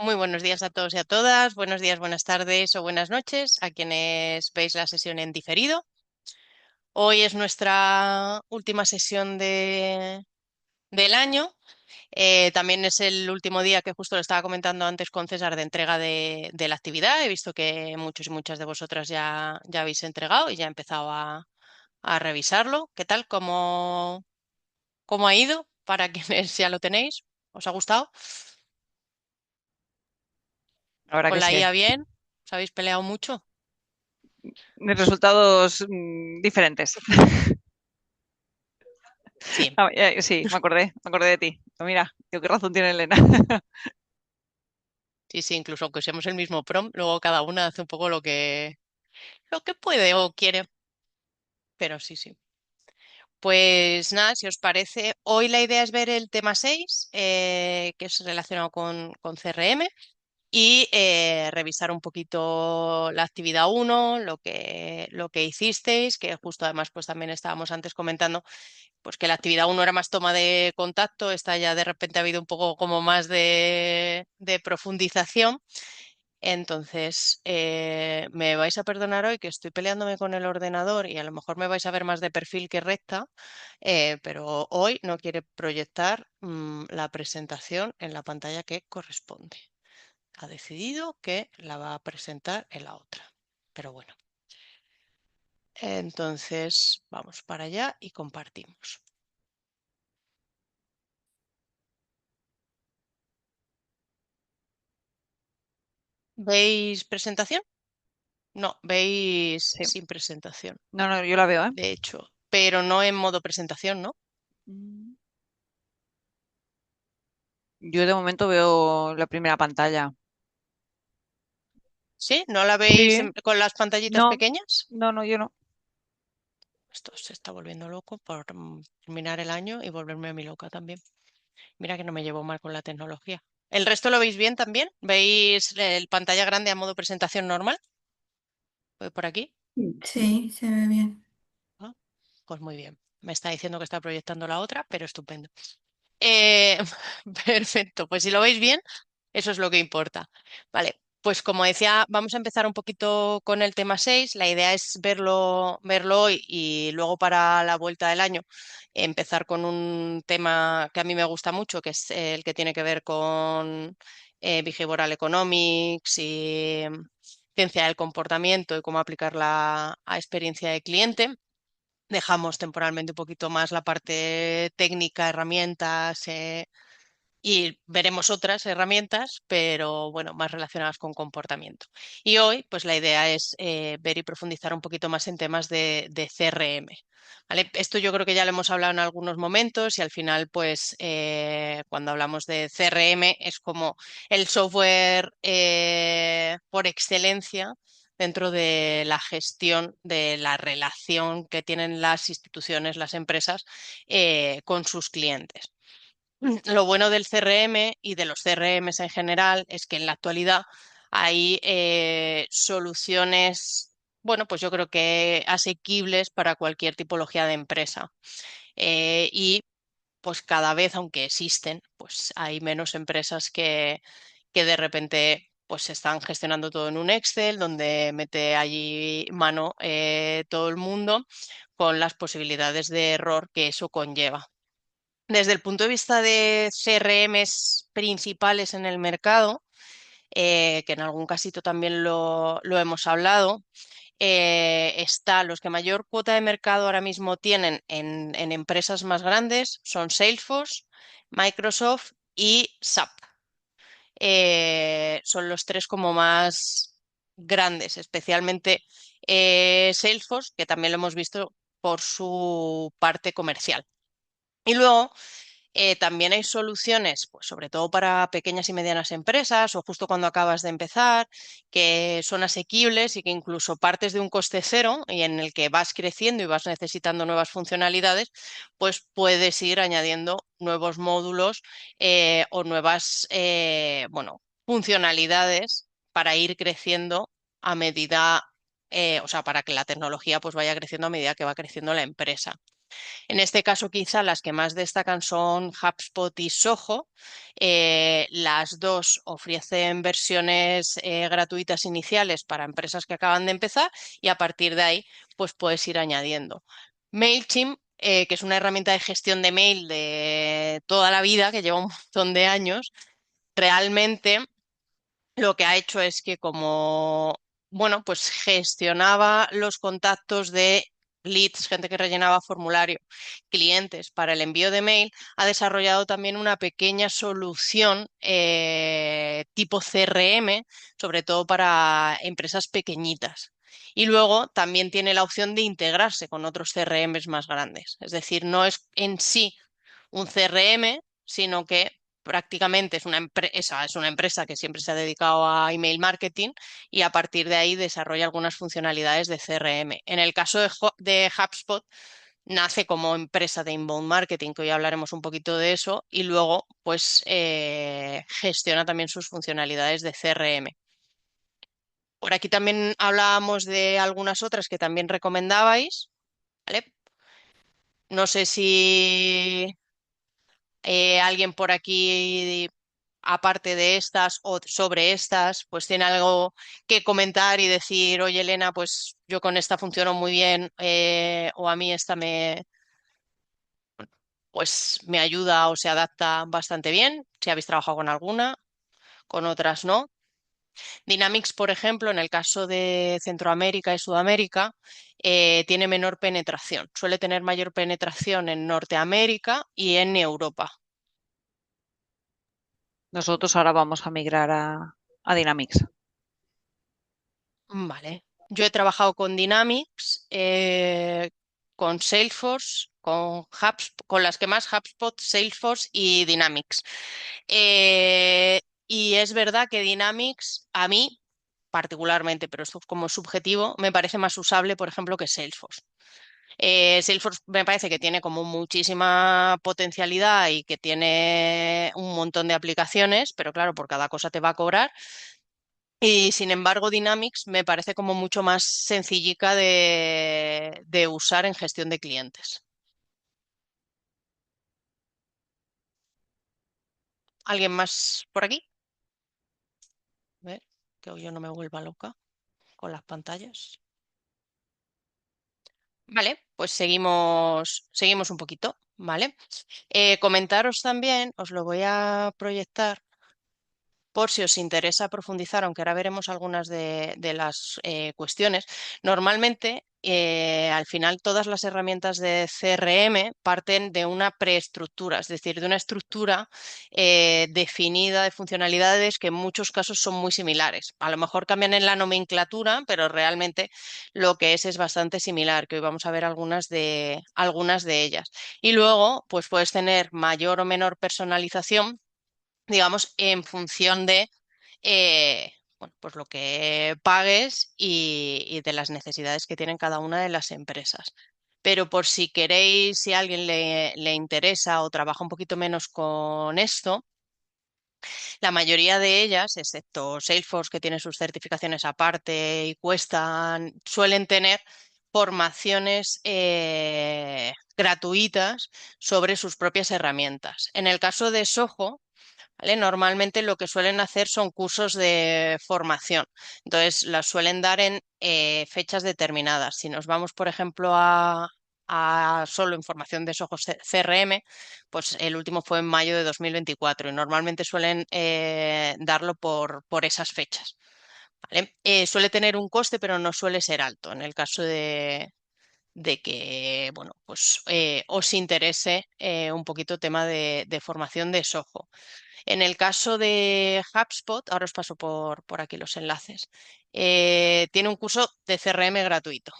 Muy buenos días a todos y a todas. Buenos días, buenas tardes o buenas noches a quienes veis la sesión en diferido. Hoy es nuestra última sesión del año. También es el último día que justo lo estaba comentando antes con César de entrega de la actividad. He visto que muchos y muchas de vosotras ya habéis entregado y ya he empezado a revisarlo. ¿Qué tal? ¿Cómo ha ido? Para quienes ya lo tenéis. ¿Os ha gustado? La verdad ¿Con que la sí. IA bien? ¿Os habéis peleado mucho? De resultados diferentes. Sí. Sí, me acordé de ti. Mira, qué razón tiene Elena. Sí, sí, incluso aunque usemos el mismo prompt, luego cada una hace un poco lo que puede o quiere, pero sí, sí. Pues nada, si os parece, hoy la idea es ver el tema 6, que es relacionado con CRM, y revisar un poquito la actividad uno, lo que hicisteis, que justo además pues también estábamos antes comentando, pues que la actividad uno era más toma de contacto, esta ya de repente ha habido un poco como más de profundización. Entonces, me vais a perdonar hoy que estoy peleándome con el ordenador y a lo mejor me vais a ver más de perfil que recta, pero hoy no quiere proyectar la presentación en la pantalla que corresponde. Ha decidido que la va a presentar en la otra. Pero bueno, entonces vamos para allá y compartimos. ¿Veis presentación? No, veis Sí. sin presentación, No, no, yo la veo, ¿eh? de hecho, pero no en modo presentación, ¿no? Mm. Yo de momento veo la primera pantalla. ¿Sí? ¿No la veis Sí, con las pantallitas no, pequeñas? no, yo no. Esto se está volviendo loco por terminar el año y volverme a mí loca también. Mira que no me llevo mal con la tecnología. ¿El resto lo veis bien también? ¿Veis el pantalla grande a modo presentación normal? ¿Voy por aquí? Sí, se ve bien. Ah, pues muy bien. Me está diciendo que está proyectando la otra, pero estupendo. Eh, perfecto, pues si lo veis bien, eso es lo que importa. Vale, pues como decía, vamos a empezar un poquito con el tema 6. La idea es verlo hoy y luego para la vuelta del año empezar con un tema que a mí me gusta mucho, que es el que tiene que ver con behavioral economics y ciencia del comportamiento y cómo aplicarla a experiencia de cliente. Dejamos temporalmente un poquito más la parte técnica, herramientas, y veremos otras herramientas, pero bueno, más relacionadas con comportamiento. Y hoy, pues la idea es ver y profundizar un poquito más en temas de CRM. ¿Vale? Esto yo creo que ya lo hemos hablado en algunos momentos y al final, pues cuando hablamos de CRM es como el software por excelencia dentro de la gestión de la relación que tienen las instituciones, las empresas con sus clientes. Lo bueno del CRM y de los CRMs en general es que en la actualidad hay soluciones, bueno, pues yo creo que asequibles para cualquier tipología de empresa. Y pues cada vez, aunque existen, pues hay menos empresas que de repente pues están gestionando todo en un Excel, donde mete allí mano todo el mundo con las posibilidades de error que eso conlleva. Desde el punto de vista de CRMs principales en el mercado, que en algún casito también lo hemos hablado, está los que mayor cuota de mercado ahora mismo tienen en empresas más grandes son Salesforce, Microsoft y SAP. Son los tres como más grandes, especialmente Salesforce, que también lo hemos visto por su parte comercial. Y luego también hay soluciones, pues sobre todo para pequeñas y medianas empresas o justo cuando acabas de empezar, que son asequibles y que incluso partes de un coste cero y en el que vas creciendo y vas necesitando nuevas funcionalidades, pues puedes ir añadiendo nuevos módulos o nuevas, bueno, funcionalidades para ir creciendo a medida, o sea, para que la tecnología pues vaya creciendo a medida que va creciendo la empresa. En este caso, quizá las que más destacan son HubSpot y Soho. Las dos ofrecen versiones gratuitas iniciales para empresas que acaban de empezar y a partir de ahí, pues puedes ir añadiendo. MailChimp, que es una herramienta de gestión de mail de toda la vida, que lleva un montón de años, realmente lo que ha hecho es que como, bueno, pues gestionaba los contactos de leads, gente que rellenaba formulario, clientes para el envío de mail, ha desarrollado también una pequeña solución tipo CRM, sobre todo para empresas pequeñitas. Y luego también tiene la opción de integrarse con otros CRMs más grandes. Es decir, no es en sí un CRM, sino que prácticamente es una empresa que siempre se ha dedicado a email marketing y a partir de ahí desarrolla algunas funcionalidades de CRM. En el caso de HubSpot, nace como empresa de inbound marketing, que hoy hablaremos un poquito de eso, y luego pues gestiona también sus funcionalidades de CRM. Por aquí también hablábamos de algunas otras que también recomendabais, ¿vale? No sé si alguien por aquí, aparte de estas o sobre estas, pues tiene algo que comentar y decir, oye Elena, pues yo con esta funciono muy bien o a mí esta pues me ayuda o se adapta bastante bien, si habéis trabajado con alguna, con otras no. Dynamics, por ejemplo, en el caso de Centroamérica y Sudamérica, tiene menor penetración. Suele tener mayor penetración en Norteamérica y en Europa. Nosotros ahora vamos a migrar a Dynamics. Vale. Yo he trabajado con Dynamics, con Salesforce, con las que más HubSpot, Salesforce y Dynamics. Eh, y es verdad que Dynamics, a mí particularmente, pero esto es como subjetivo, me parece más usable, por ejemplo, que Salesforce. Salesforce me parece que tiene como muchísima potencialidad y que tiene un montón de aplicaciones, pero claro, por cada cosa te va a cobrar. Y sin embargo, Dynamics me parece como mucho más sencillica de usar en gestión de clientes. ¿Alguien más por aquí? A ver, que yo no me vuelva loca con las pantallas. Vale, pues seguimos un poquito, ¿vale? Comentaros también, os lo voy a proyectar por si os interesa profundizar, aunque ahora veremos algunas de las cuestiones. Normalmente, al final, todas las herramientas de CRM parten de una preestructura, es decir, de una estructura definida de funcionalidades que en muchos casos son muy similares. A lo mejor cambian en la nomenclatura, pero realmente lo que es bastante similar, que hoy vamos a ver algunas de ellas. Y luego, pues puedes tener mayor o menor personalización, digamos, en función de bueno, pues lo que pagues y de las necesidades que tienen cada una de las empresas. Pero por si queréis, si a alguien le interesa o trabaja un poquito menos con esto, la mayoría de ellas, excepto Salesforce, que tiene sus certificaciones aparte y cuestan, suelen tener formaciones gratuitas sobre sus propias herramientas. En el caso de Soho, ¿vale? Normalmente lo que suelen hacer son cursos de formación. Entonces, las suelen dar en fechas determinadas. Si nos vamos, por ejemplo, a solo información de Soho CRM, pues el último fue en mayo de 2024 y normalmente suelen darlo por esas fechas. ¿Vale? Suele tener un coste, pero no suele ser alto. En el caso de que, bueno, pues os interese un poquito tema de formación de Soho. En el caso de HubSpot, ahora os paso por aquí los enlaces, tiene un curso de CRM gratuito.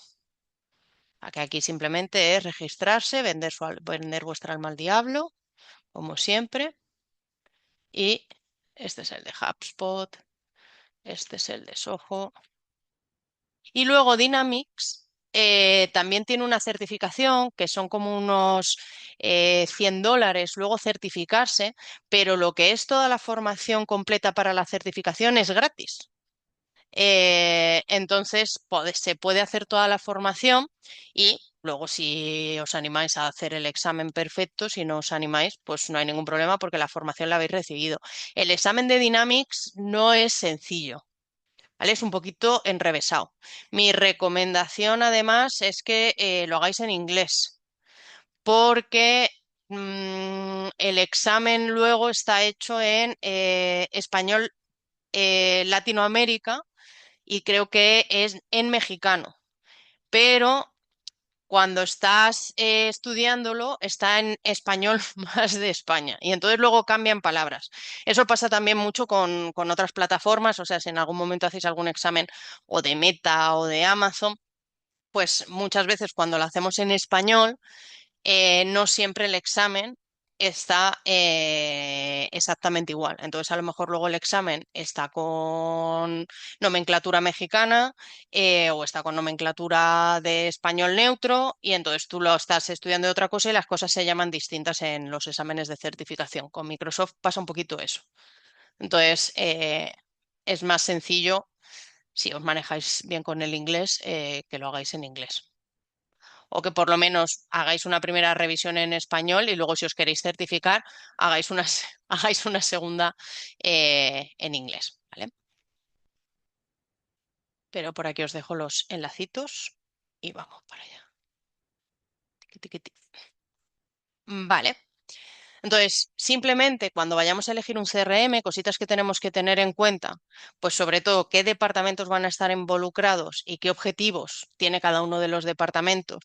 Que aquí simplemente es registrarse, vender vuestra alma al diablo, como siempre. Y este es el de HubSpot, este es el de Soho. Y luego Dynamics también tiene una certificación que son como unos $100 luego certificarse, pero lo que es toda la formación completa para la certificación es gratis. Entonces se puede hacer toda la formación y Luego, si os animáis a hacer el examen perfecto, si no os animáis, pues no hay ningún problema porque la formación la habéis recibido. El examen de Dynamics no es sencillo, ¿vale? Es un poquito enrevesado. Mi recomendación, además, es que lo hagáis en inglés, porque el examen luego está hecho en español Latinoamérica y creo que es en mexicano, pero cuando estás estudiándolo está en español más de España y entonces luego cambian palabras. Eso pasa también mucho con otras plataformas, o sea, si en algún momento hacéis algún examen o de Meta o de Amazon, pues muchas veces cuando lo hacemos en español no siempre el examen está exactamente igual. Entonces, a lo mejor luego el examen está con nomenclatura mexicana o está con nomenclatura de español neutro y entonces tú lo estás estudiando de otra cosa y las cosas se llaman distintas en los exámenes de certificación. Con Microsoft pasa un poquito eso. Entonces, es más sencillo, si os manejáis bien con el inglés, que lo hagáis en inglés o que por lo menos hagáis una primera revisión en español y luego si os queréis certificar, hagáis una, hagáis una segunda en inglés, ¿vale? Pero por aquí os dejo los enlacitos y vamos para allá. Tiqui, tiqui, ti. Vale. Entonces, simplemente cuando vayamos a elegir un CRM, cositas que tenemos que tener en cuenta, pues sobre todo qué departamentos van a estar involucrados y qué objetivos tiene cada uno de los departamentos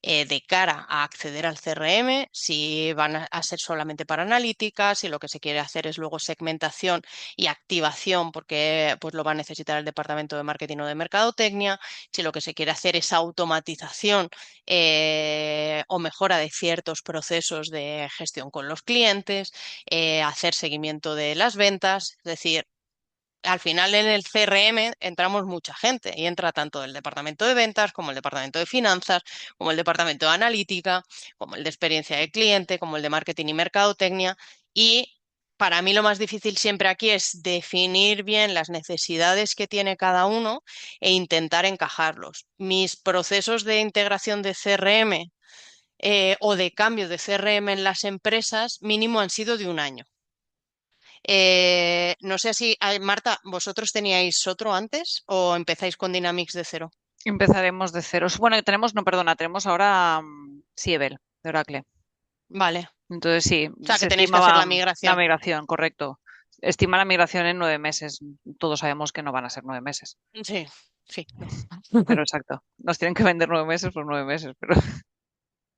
de cara a acceder al CRM, si van a ser solamente para analítica, si lo que se quiere hacer es luego segmentación y activación, porque pues lo va a necesitar el departamento de marketing o de mercadotecnia, si lo que se quiere hacer es automatización o mejora de ciertos procesos de gestión con los clientes, hacer seguimiento de las ventas, es decir, al final en el CRM entramos mucha gente y entra tanto el departamento de ventas como el departamento de finanzas, como el departamento de analítica, como el de experiencia de cliente, como el de marketing y mercadotecnia. Y para mí lo más difícil siempre aquí es definir bien las necesidades que tiene cada uno e intentar encajarlos. Mis procesos de integración de CRM o de cambio de CRM en las empresas mínimo han sido de un año. No sé si, Marta, ¿vosotros teníais otro antes o empezáis con Dynamics de cero? Empezaremos de ceros. Bueno, tenemos, no, perdona, tenemos ahora Siebel de Oracle. Vale. Entonces sí, O sea, que se tenéis que hacer estimaba la la migración. migración, correcto. Estima la migración en 9 meses. Todos sabemos que no van a ser 9 meses, Sí, sí, no. pero exacto. Nos tienen que vender 9 meses por 9 meses, pero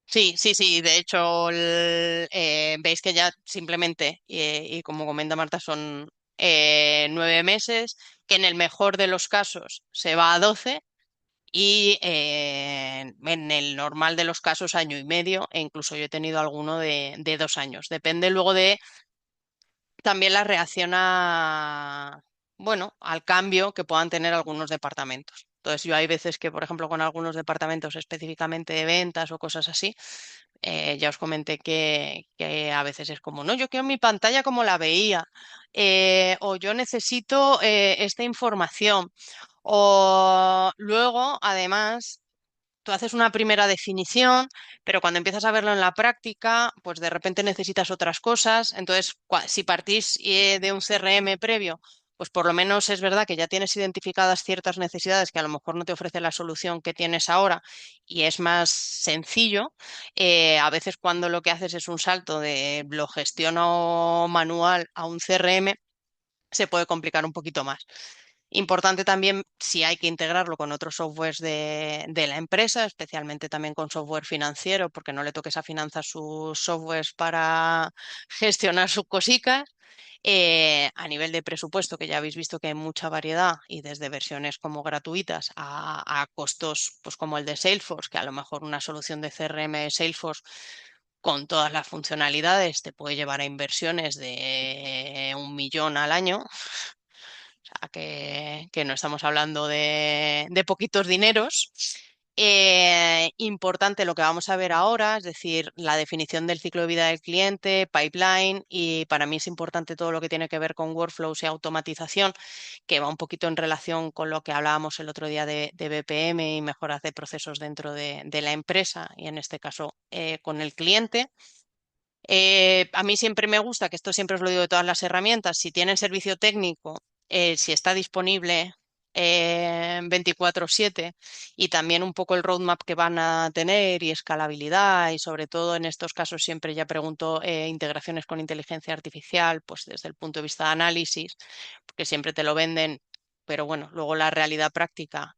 Sí, sí, sí. De hecho, veis que ya simplemente, y como comenta Marta, son 9 meses, que en el mejor de los casos se va a 12 y en el normal de los casos año y medio, e incluso yo he tenido alguno de 2 años. Depende luego de también la reacción bueno, al cambio que puedan tener algunos departamentos. Entonces, yo hay veces que, por ejemplo, con algunos departamentos específicamente de ventas o cosas así, ya os comenté que a veces es como, no, yo quiero mi pantalla como la veía, o yo necesito esta información. O luego, además, tú haces una primera definición, pero cuando empiezas a verlo en la práctica, pues de repente necesitas otras cosas. Entonces, si partís de un CRM previo, pues por lo menos es verdad que ya tienes identificadas ciertas necesidades que a lo mejor no te ofrece la solución que tienes ahora y es más sencillo. A veces cuando lo que haces es un salto de lo gestiono manual a un CRM, se puede complicar un poquito más. Importante también si hay que integrarlo con otros softwares de la empresa, especialmente también con software financiero, porque no le toques a finanzas sus softwares para gestionar sus cositas. A nivel de presupuesto, que ya habéis visto que hay mucha variedad y desde versiones como gratuitas a costos pues como el de Salesforce, que a lo mejor una solución de CRM de Salesforce con todas las funcionalidades te puede llevar a inversiones de 1 millón al año, sea, que no estamos hablando de poquitos dineros. Importante lo que vamos a ver ahora, es decir, la definición del ciclo de vida del cliente, pipeline, y para mí es importante todo lo que tiene que ver con workflows y automatización, que va un poquito en relación con lo que hablábamos el otro día de BPM y mejoras de procesos dentro de la empresa y en este caso con el cliente. A mí siempre me gusta, que esto siempre os lo digo de todas las herramientas, si tienen servicio técnico, si está disponible 24/7 y también un poco el roadmap que van a tener y escalabilidad y sobre todo en estos casos siempre ya pregunto integraciones con inteligencia artificial, pues desde el punto de vista de análisis, porque siempre te lo venden. Pero bueno, luego la realidad práctica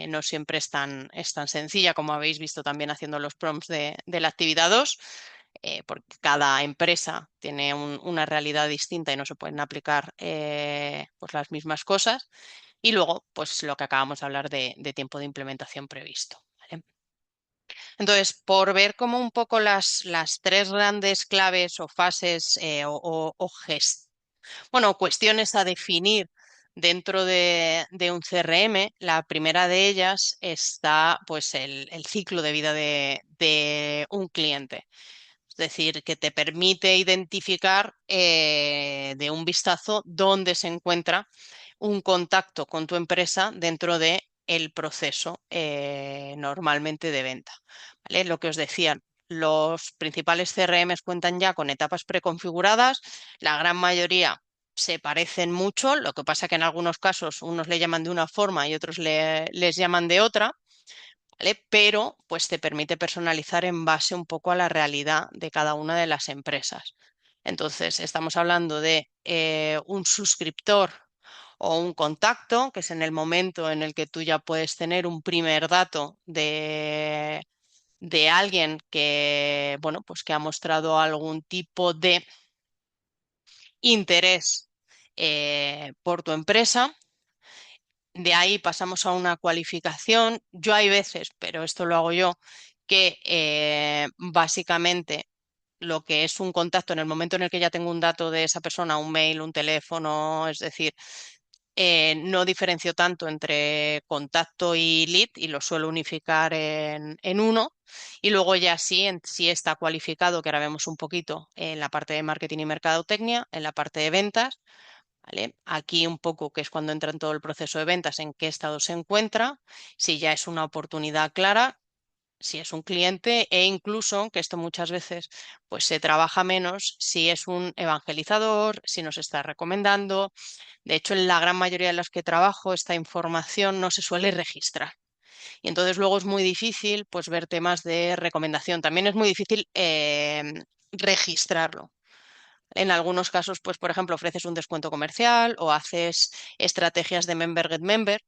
no siempre es tan sencilla como habéis visto también haciendo los prompts de la actividad 2, porque cada empresa tiene una realidad distinta y no se pueden aplicar pues las mismas cosas. Y luego, pues lo que acabamos de hablar de tiempo de implementación previsto. ¿Vale? Entonces, por ver como un poco las tres grandes claves o fases bueno, cuestiones a definir dentro de un CRM, la primera de ellas está pues el ciclo de vida de un cliente. Es decir, que te permite identificar de un vistazo dónde se encuentra un contacto con tu empresa dentro de el proceso normalmente de venta. ¿Vale? Lo que os decía, los principales CRMs cuentan ya con etapas preconfiguradas, la gran mayoría se parecen mucho, lo que pasa que en algunos casos unos le llaman de una forma y otros les llaman de otra. ¿Vale? Pero pues te permite personalizar en base un poco a la realidad de cada una de las empresas. Entonces, estamos hablando de un suscriptor o un contacto, que es en el momento en el que tú ya puedes tener un primer dato de alguien que, bueno, pues que ha mostrado algún tipo de interés por tu empresa. De ahí pasamos a una cualificación. Yo hay veces, pero esto lo hago yo, que básicamente lo que es un contacto en el momento en el que ya tengo un dato de esa persona, un mail, un teléfono, es decir, no diferencio tanto entre contacto y lead y lo suelo unificar en uno. Y luego ya sí, sí está cualificado, que ahora vemos un poquito en la parte de marketing y mercadotecnia, en la parte de ventas. ¿Vale? Aquí un poco, que es cuando entra en todo el proceso de ventas, en qué estado se encuentra, si ya es una oportunidad clara, si es un cliente e incluso, que esto muchas veces pues se trabaja menos, si es un evangelizador, si nos está recomendando. De hecho, en la gran mayoría de las que trabajo, esta información no se suele registrar. Y entonces luego es muy difícil pues ver temas de recomendación. También es muy difícil registrarlo. En algunos casos, pues, por ejemplo, ofreces un descuento comercial o haces estrategias de member get member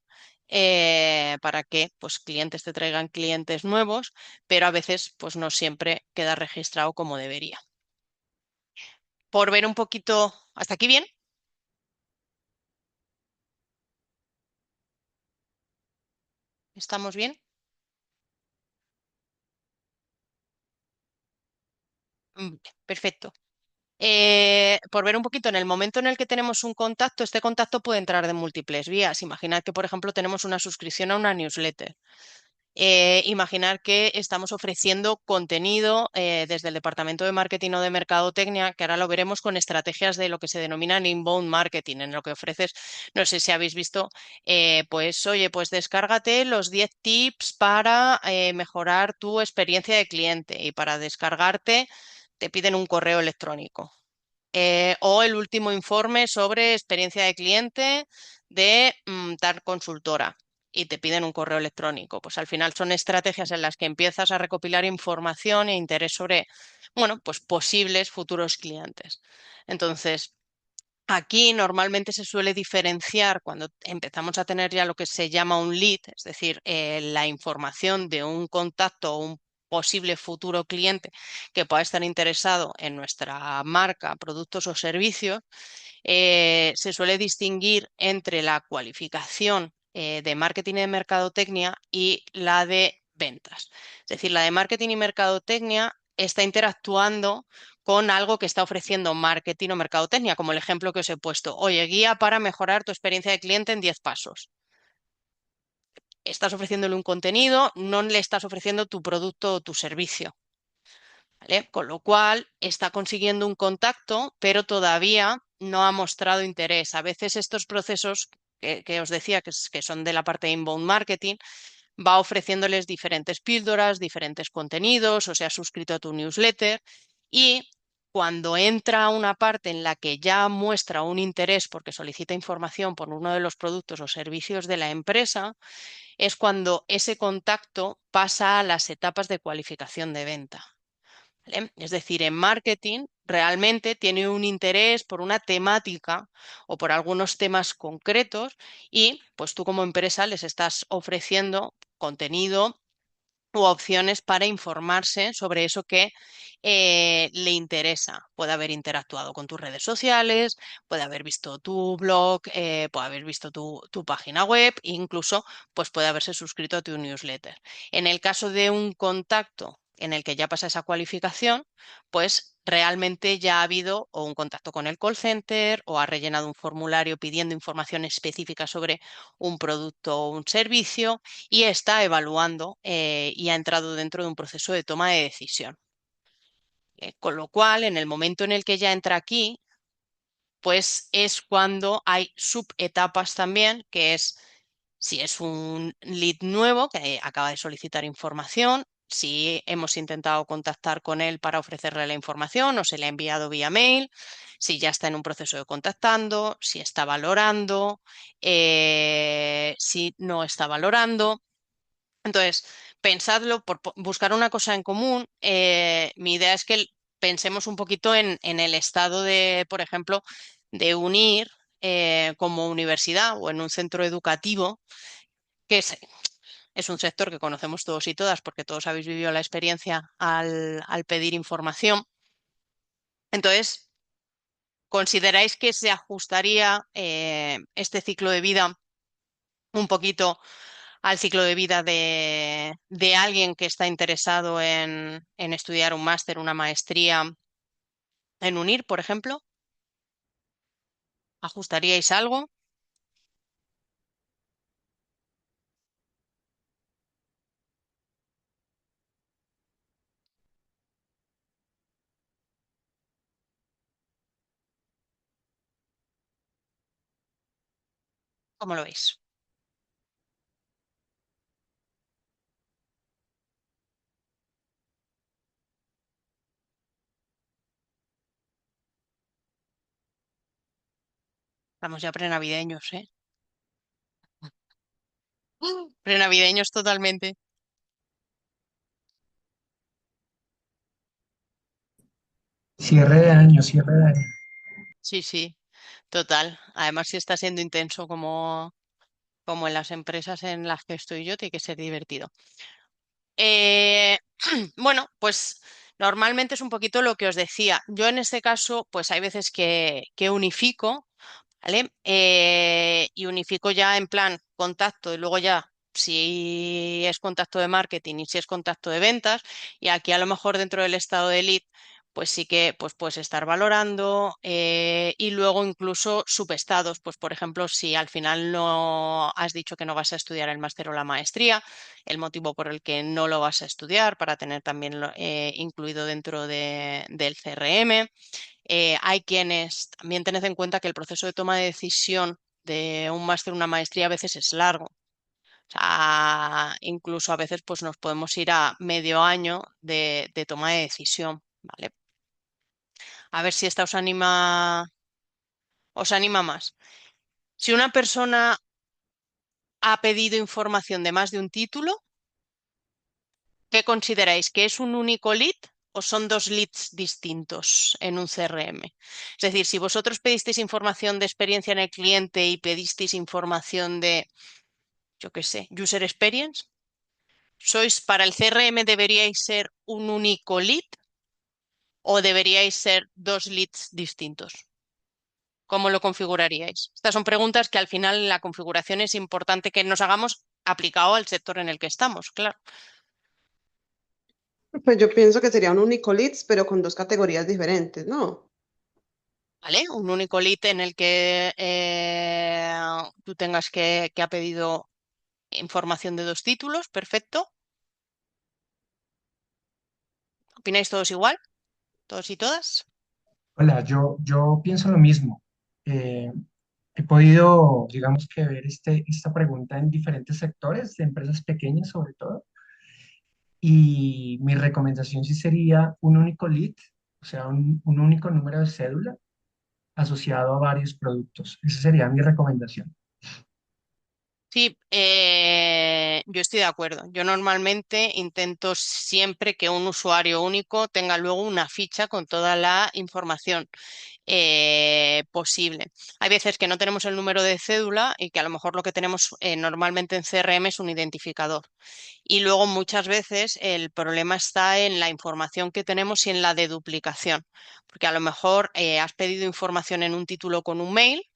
para que pues, clientes te traigan clientes nuevos, pero a veces pues, no siempre queda registrado como debería. Por ver un poquito, ¿hasta aquí bien? ¿Estamos bien? Perfecto. Por ver un poquito, en el momento en el que tenemos un contacto, este contacto puede entrar de múltiples vías. Imaginad que, por ejemplo, tenemos una suscripción a una newsletter. Imaginar que estamos ofreciendo contenido desde el departamento de marketing o de mercadotecnia, que ahora lo veremos con estrategias de lo que se denominan inbound marketing, en lo que ofreces, no sé si habéis visto, pues oye, pues descárgate los 10 tips para mejorar tu experiencia de cliente y para descargarte te piden un correo electrónico. O el último informe sobre experiencia de cliente de tal consultora y te piden un correo electrónico. Pues al final son estrategias en las que empiezas a recopilar información e interés sobre, bueno, pues posibles futuros clientes. Entonces, aquí normalmente se suele diferenciar cuando empezamos a tener ya lo que se llama un lead, es decir, la información de un contacto o un posible futuro cliente que pueda estar interesado en nuestra marca, productos o servicios. Se suele distinguir entre la cualificación de marketing y de mercadotecnia y la de ventas. Es decir, la de marketing y mercadotecnia está interactuando con algo que está ofreciendo marketing o mercadotecnia, como el ejemplo que os he puesto. Oye, guía para mejorar tu experiencia de cliente en 10 pasos. estás ofreciéndole un contenido, no le estás ofreciendo tu producto o tu servicio. ¿Vale? Con lo cual está consiguiendo un contacto, pero todavía no ha mostrado interés. A veces estos procesos que os decía que son de la parte de inbound marketing, va ofreciéndoles diferentes píldoras, diferentes contenidos, o se ha suscrito a tu newsletter y cuando entra a una parte en la que ya muestra un interés porque solicita información por uno de los productos o servicios de la empresa, es cuando ese contacto pasa a las etapas de cualificación de venta. ¿Vale? Es decir, en marketing realmente tiene un interés por una temática o por algunos temas concretos y pues tú como empresa les estás ofreciendo contenido u opciones para informarse sobre eso que le interesa. Puede haber interactuado con tus redes sociales, puede haber visto tu blog, puede haber visto tu página web, e incluso pues puede haberse suscrito a tu newsletter. En el caso de un contacto en el que ya pasa esa cualificación, pues realmente ya ha habido o un contacto con el call center o ha rellenado un formulario pidiendo información específica sobre un producto o un servicio y está evaluando y ha entrado dentro de un proceso de toma de decisión. Con lo cual, en el momento en el que ya entra aquí, pues es cuando hay subetapas también, que es si es un lead nuevo que acaba de solicitar información, si hemos intentado contactar con él para ofrecerle la información o se le ha enviado vía mail, si ya está en un proceso de contactando, si está valorando, si no está valorando. Entonces, pensadlo por buscar una cosa en común. Mi idea es que pensemos un poquito en el estado de, por ejemplo, de unir como universidad o en un centro educativo, que es un sector que conocemos todos y todas porque todos habéis vivido la experiencia al pedir información. Entonces, ¿consideráis que se ajustaría este ciclo de vida un poquito al ciclo de vida de alguien que está interesado en estudiar un máster, una maestría en UNIR, por ejemplo? ¿Ajustaríais algo? ¿Cómo lo veis? Estamos ya prenavideños, ¿eh? Prenavideños totalmente. Cierre de año, cierre de año. Sí, sí, total. Además, si está siendo intenso como en las empresas en las que estoy yo, tiene que ser divertido. Eh, bueno, pues normalmente es un poquito lo que os decía. Yo en este caso, pues hay veces que unifico. ¿Vale? Y unifico ya en plan contacto y luego ya si es contacto de marketing y si es contacto de ventas. Y aquí a lo mejor dentro del estado de lead, pues sí que pues puedes estar valorando y luego incluso subestados. Pues por ejemplo, si al final no has dicho que no vas a estudiar el máster o la maestría, el motivo por el que no lo vas a estudiar para tener también incluido dentro del CRM. Hay quienes también tened en cuenta que el proceso de toma de decisión de un máster o una maestría a veces es largo. O sea, incluso a veces pues nos podemos ir a medio año de toma de decisión, ¿vale? A ver si esta os anima más. Si una persona ha pedido información de más de un título, ¿qué consideráis? ¿Que es un único lead o son dos leads distintos en un CRM? Es decir, si vosotros pedisteis información de experiencia en el cliente y pedisteis información de, yo qué sé, user experience, ¿sois para el CRM deberíais ser un único lead o deberíais ser dos leads distintos? ¿Cómo lo configuraríais? Estas son preguntas que al final la configuración es importante que nos hagamos aplicado al sector en el que estamos, claro. Pues yo pienso que sería un único leads, pero con dos categorías diferentes, ¿no? ¿Vale? Un único lead en el que tú tengas que ha pedido información de 2 títulos, perfecto. ¿Opináis todos igual? ¿Todos y todas? Hola, yo pienso lo mismo. Eh, He podido, digamos que ver esta pregunta en diferentes sectores, de empresas pequeñas sobre todo, y mi recomendación sí sería un único lead, o sea, un único número de cédula asociado a varios productos. Esa sería mi recomendación. Sí, yo estoy de acuerdo. Yo normalmente intento siempre que un usuario único tenga luego una ficha con toda la información posible. Hay veces que no tenemos el número de cédula y que a lo mejor lo que tenemos normalmente en CRM es un identificador. Y luego muchas veces el problema está en la información que tenemos y en la deduplicación, porque a lo mejor has pedido información en un título con un mail,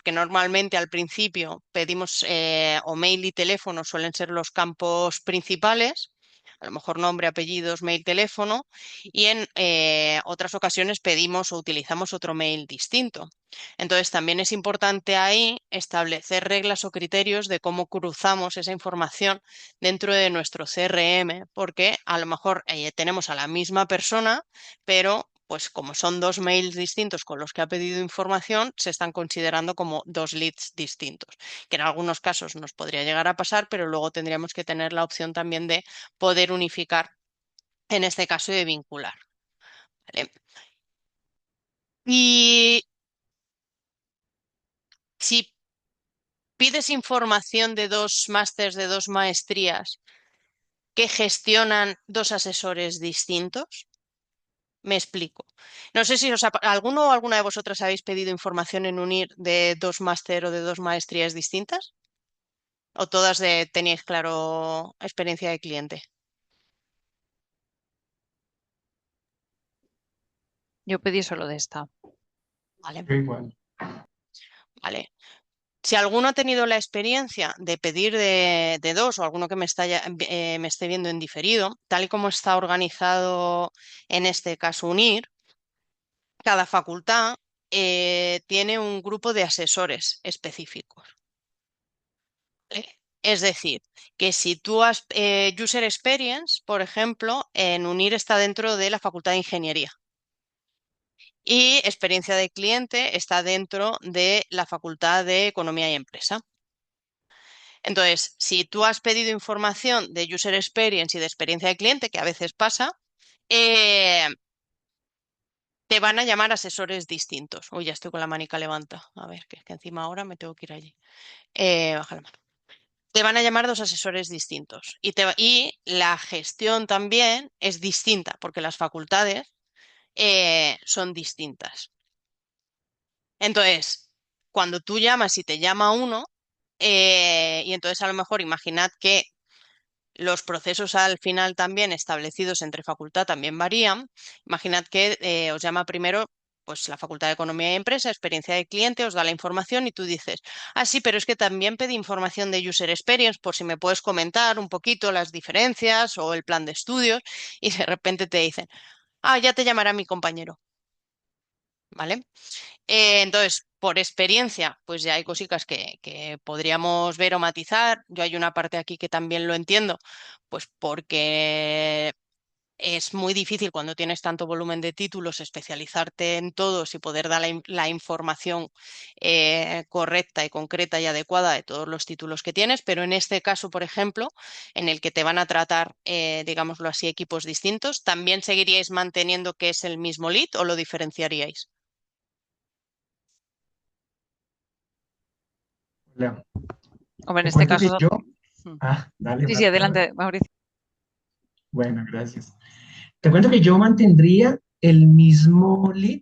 que normalmente al principio pedimos o mail y teléfono suelen ser los campos principales, a lo mejor nombre, apellidos, mail, teléfono, y en otras ocasiones pedimos o utilizamos otro mail distinto. Entonces también es importante ahí establecer reglas o criterios de cómo cruzamos esa información dentro de nuestro CRM, porque a lo mejor tenemos a la misma persona, pero pues como son 2 mails distintos con los que ha pedido información, se están considerando como 2 leads distintos, que en algunos casos nos podría llegar a pasar, pero luego tendríamos que tener la opción también de poder unificar en este caso y de vincular. ¿Vale? Y si pides información de 2 másters, de 2 maestrías que gestionan 2 asesores distintos, me explico. No sé si alguno o alguna de vosotras habéis pedido información en unir de 2 máster o de 2 maestrías distintas, o todas teníais claro experiencia de cliente. Yo pedí solo de esta. Vale, Yo igual. vale. Si alguno ha tenido la experiencia de pedir de 2 o alguno que me esté viendo en diferido, tal y como está organizado en este caso UNIR, cada facultad tiene un grupo de asesores específicos. ¿Vale? Es decir, que si tú has User Experience, por ejemplo, en UNIR está dentro de la Facultad de Ingeniería y Experiencia de Cliente está dentro de la Facultad de Economía y Empresa. Entonces, si tú has pedido información de User Experience y de experiencia de cliente, que a veces pasa, eh, te van a llamar asesores distintos. Uy, ya estoy con la manica levanta. A ver, que es que encima ahora me tengo que ir allí. Baja la mano. Te van a llamar 2 asesores distintos. Y la gestión también es distinta, porque las facultades son distintas. Entonces, cuando tú llamas y te llama uno, y entonces a lo mejor imaginad que los procesos al final también establecidos entre facultad también varían. Imaginad que os llama primero pues la Facultad de Economía y Empresa, experiencia de cliente, os da la información y tú dices, ah, sí, pero es que también pedí información de User Experience por si me puedes comentar un poquito las diferencias o el plan de estudios y de repente te dicen, ah, ya te llamará mi compañero. ¿Vale? Entonces, por experiencia, pues ya hay cositas que podríamos ver o matizar. Yo hay una parte aquí que también lo entiendo, pues porque es muy difícil cuando tienes tanto volumen de títulos especializarte en todos y poder dar la información correcta y concreta y adecuada de todos los títulos que tienes, pero en este caso, por ejemplo, en el que te van a tratar, digámoslo así, equipos distintos, ¿también seguiríais manteniendo que es el mismo lead o lo diferenciaríais? Hola. Hombre, en Te este cuento que caso. yo... Mm. Ah, dale, Sí, sí, Bárbara. adelante, Mauricio. Bueno, gracias. Te cuento que yo mantendría el mismo lead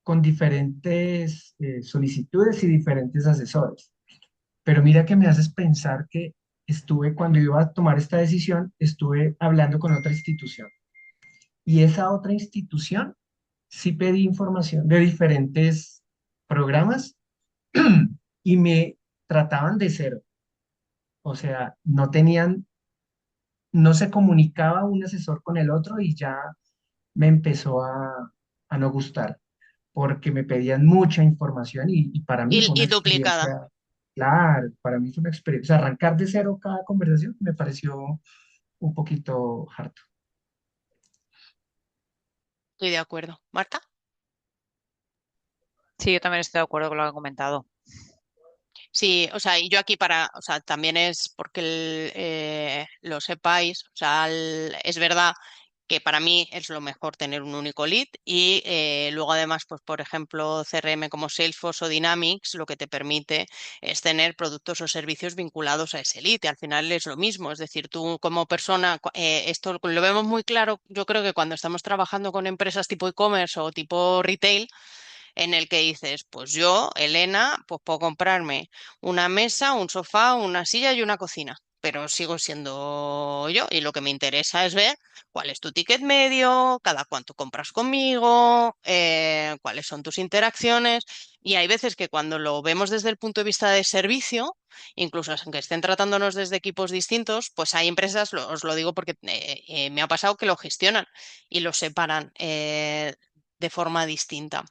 con diferentes solicitudes y diferentes asesores. Pero mira que me haces pensar que cuando iba a tomar esta decisión, estuve hablando con otra institución. Y esa otra institución sí pedí información de diferentes programas y me trataban de cero. O sea, no se comunicaba un asesor con el otro y ya me empezó a no gustar porque me pedían mucha información y para mí fue una Y duplicada. experiencia. Claro, para mí fue una experiencia. O sea, arrancar de cero cada conversación me pareció un poquito harto. Estoy de acuerdo. ¿Marta? Sí, yo también estoy de acuerdo con lo que ha comentado. Sí, o sea, y yo aquí o sea, también es porque lo sepáis, o sea, es verdad que para mí es lo mejor tener un único lead y luego además, pues por ejemplo, CRM como Salesforce o Dynamics lo que te permite es tener productos o servicios vinculados a ese lead y al final es lo mismo, es decir, tú como persona, esto lo vemos muy claro, yo creo que cuando estamos trabajando con empresas tipo e-commerce o tipo retail, en el que dices, pues yo, Elena, pues puedo comprarme una mesa, un sofá, una silla y una cocina, pero sigo siendo yo y lo que me interesa es ver cuál es tu ticket medio, cada cuánto compras conmigo, cuáles son tus interacciones. Y hay veces que cuando lo vemos desde el punto de vista de servicio, incluso aunque estén tratándonos desde equipos distintos, pues hay empresas, os lo digo porque me ha pasado que lo gestionan y lo separan de forma distinta.